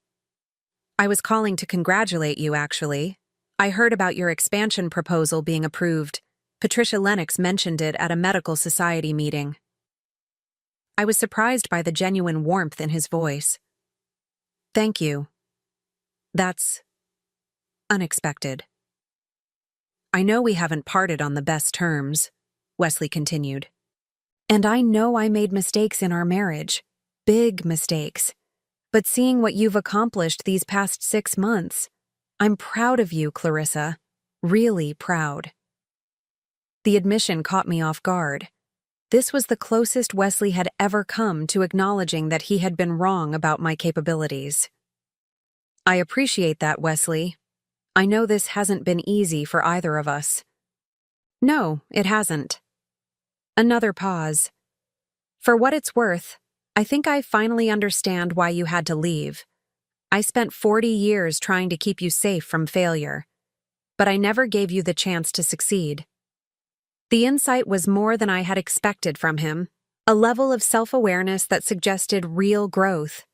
I was calling to congratulate you, actually. I heard about your expansion proposal being approved. Patricia Lennox mentioned it at a medical society meeting. I was surprised by the genuine warmth in his voice. Thank you. That's unexpected. I know we haven't parted on the best terms, Wesley continued. And I know I made mistakes in our marriage. Big mistakes. But seeing what you've accomplished these past 6 months, I'm proud of you, Clarissa. Really proud. The admission caught me off guard. This was the closest Wesley had ever come to acknowledging that he had been wrong about my capabilities. I appreciate that, Wesley. I know this hasn't been easy for either of us. No, it hasn't. Another pause. For what it's worth, I think I finally understand why you had to leave. I spent 40 years trying to keep you safe from failure, but I never gave you the chance to succeed. The insight was more than I had expected from him, a level of self-awareness that suggested real growth.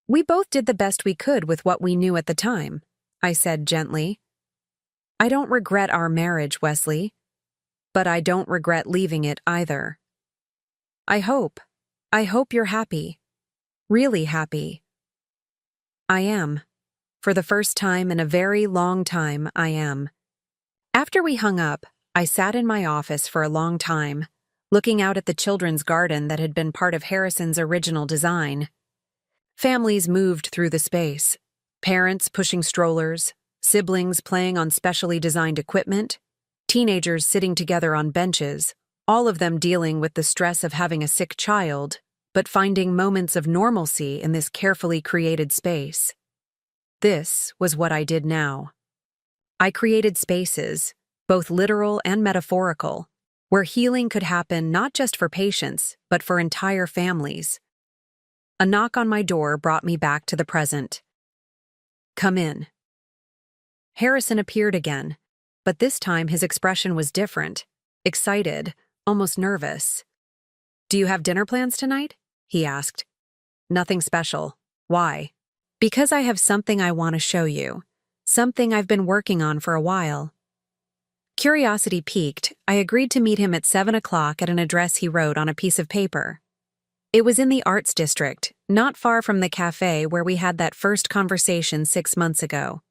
We both did the best we could with what we knew at the time, I said gently. I don't regret our marriage, Wesley, but I don't regret leaving it either. I hope you're happy. Really happy. I am. For the first time in a very long time, I am. After we hung up, I sat in my office for a long time, looking out at the children's garden that had been part of Harrison's original design. Families moved through the space, parents pushing strollers, siblings playing on specially designed equipment, teenagers sitting together on benches, all of them dealing with the stress of having a sick child, but finding moments of normalcy in this carefully created space. This was what I did now. I created spaces, both literal and metaphorical, where healing could happen not just for patients, but for entire families. A knock on my door brought me back to the present. "Come in." Harrison appeared again, but this time his expression was different, excited, almost nervous. "Do you have dinner plans tonight?" he asked. "Nothing special. Why?" "Because I have something I want to show you. Something I've been working on for a while." Curiosity piqued, I agreed to meet him at 7 o'clock at an address he wrote on a piece of paper. It was in the Arts District, not far from the cafe where we had that first conversation 6 months ago.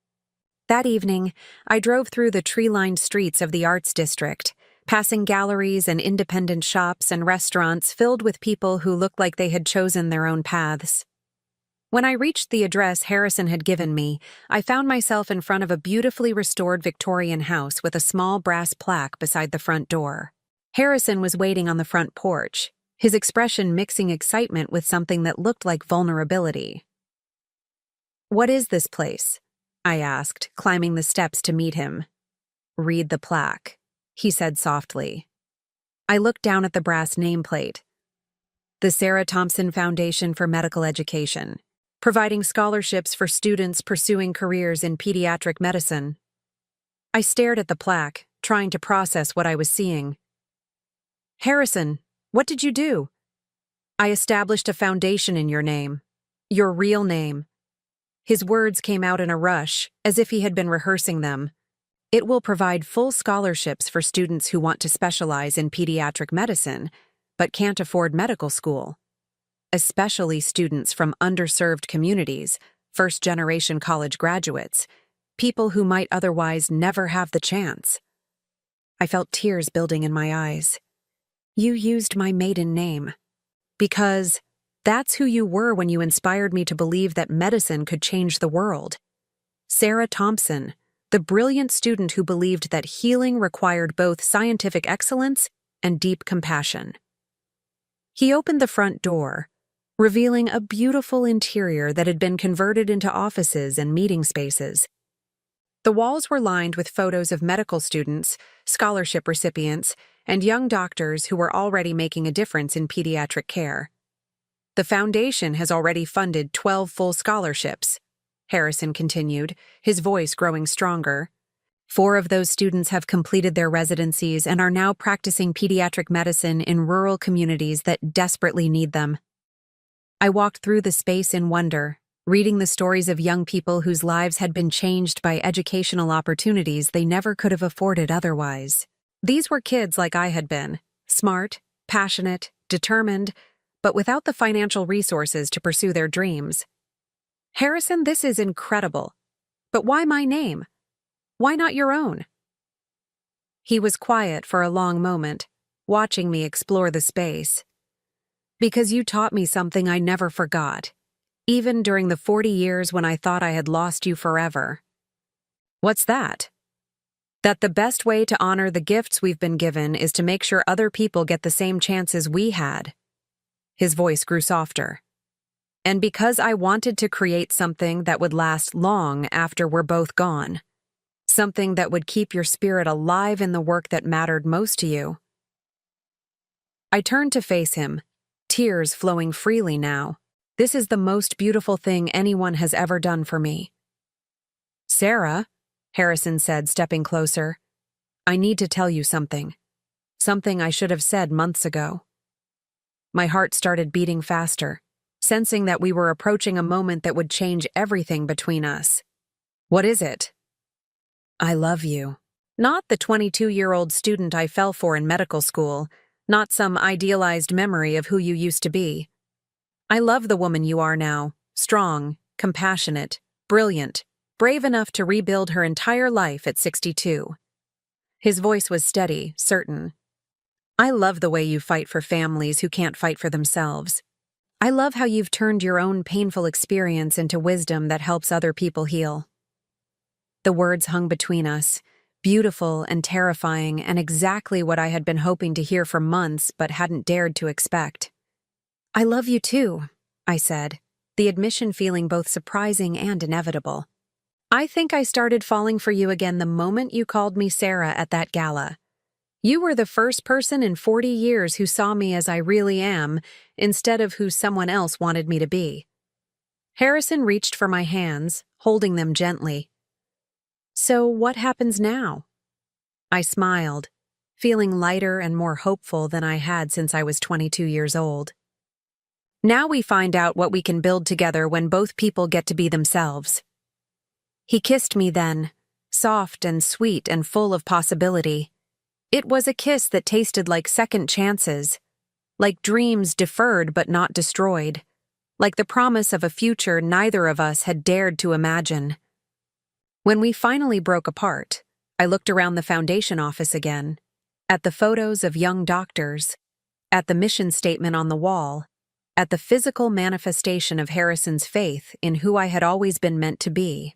That evening, I drove through the tree-lined streets of the Arts District, passing galleries and independent shops and restaurants filled with people who looked like they had chosen their own paths. When I reached the address Harrison had given me, I found myself in front of a beautifully restored Victorian house with a small brass plaque beside the front door. Harrison was waiting on the front porch, his expression mixing excitement with something that looked like vulnerability. "What is this place?" I asked, climbing the steps to meet him. "Read the plaque," he said softly. I looked down at the brass nameplate. "The Sarah Thompson Foundation for Medical Education, providing scholarships for students pursuing careers in pediatric medicine." I stared at the plaque, trying to process what I was seeing. "Harrison, what did you do?" "I established a foundation in your name. Your real name." His words came out in a rush, as if he had been rehearsing them. "It will provide full scholarships for students who want to specialize in pediatric medicine, but can't afford medical school. Especially students from underserved communities, first-generation college graduates, people who might otherwise never have the chance." I felt tears building in my eyes. "You used my maiden name. Because that's who you were when you inspired me to believe that medicine could change the world. Sarah Thompson, the brilliant student who believed that healing required both scientific excellence and deep compassion." He opened the front door, revealing a beautiful interior that had been converted into offices and meeting spaces. The walls were lined with photos of medical students, scholarship recipients, and young doctors who were already making a difference in pediatric care. "The foundation has already funded 12 full scholarships," Harrison continued, his voice growing stronger. "4 of those students have completed their residencies and are now practicing pediatric medicine in rural communities that desperately need them." I walked through the space in wonder, reading the stories of young people whose lives had been changed by educational opportunities they never could have afforded otherwise. These were kids like I had been, smart, passionate, determined, but without the financial resources to pursue their dreams. "Harrison, this is incredible. But why my name? Why not your own?" He was quiet for a long moment, watching me explore the space. "Because you taught me something I never forgot, even during the 40 years when I thought I had lost you forever." "What's that?" "That the best way to honor the gifts we've been given is to make sure other people get the same chances we had." His voice grew softer. "And because I wanted to create something that would last long after we're both gone. Something that would keep your spirit alive in the work that mattered most to you." I turned to face him, tears flowing freely now. "This is the most beautiful thing anyone has ever done for me." "Sarah," Harrison said, stepping closer, "I need to tell you something. Something I should have said months ago." My heart started beating faster, sensing that we were approaching a moment that would change everything between us. "What is it?" "I love you." Not the 22-year-old student I fell for in medical school, not some idealized memory of who you used to be. I love the woman you are now, strong, compassionate, brilliant, brave enough to rebuild her entire life at 62. His voice was steady, certain. "I love the way you fight for families who can't fight for themselves. I love how you've turned your own painful experience into wisdom that helps other people heal." The words hung between us, beautiful and terrifying, and exactly what I had been hoping to hear for months but hadn't dared to expect. "I love you too," I said, the admission feeling both surprising and inevitable. "I think I started falling for you again the moment you called me Sarah at that gala. You were the first person in 40 years who saw me as I really am, instead of who someone else wanted me to be. Harrison reached for my hands, holding them gently. So what happens now? I smiled, feeling lighter and more hopeful than I had since I was 22 years old. Now we find out what we can build together when both people get to be themselves. He kissed me then, soft and sweet and full of possibility. It was a kiss that tasted like second chances, like dreams deferred but not destroyed, like the promise of a future neither of us had dared to imagine. When we finally broke apart, I looked around the foundation office again, at the photos of young doctors, at the mission statement on the wall, at the physical manifestation of Harrison's faith in who I had always been meant to be.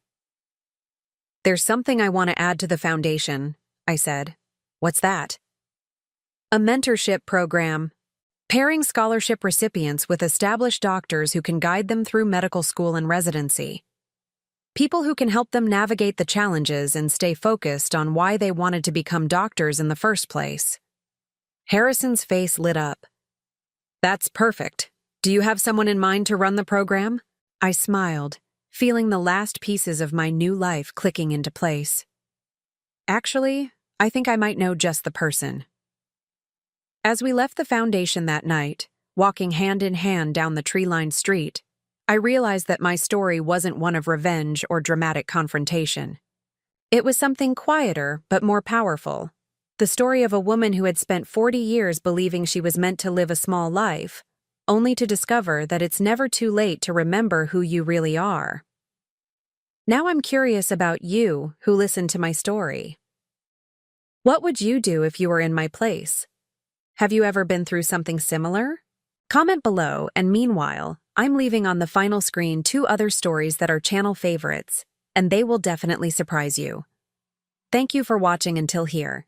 There's something I want to add to the foundation, I said. What's that? A mentorship program, pairing scholarship recipients with established doctors who can guide them through medical school and residency. People who can help them navigate the challenges and stay focused on why they wanted to become doctors in the first place. Harrison's face lit up. That's perfect. Do you have someone in mind to run the program? I smiled, feeling the last pieces of my new life clicking into place. Actually, I think I might know just the person. As we left the foundation that night, walking hand in hand down the tree-lined street, I realized that my story wasn't one of revenge or dramatic confrontation. It was something quieter but more powerful. The story of a woman who had spent 40 years believing she was meant to live a small life, only to discover that it's never too late to remember who you really are. Now I'm curious about you who listened to my story. What would you do if you were in my place? Have you ever been through something similar? Comment below, and meanwhile, I'm leaving on the final screen 2 other stories that are channel favorites, and they will definitely surprise you. Thank you for watching until here.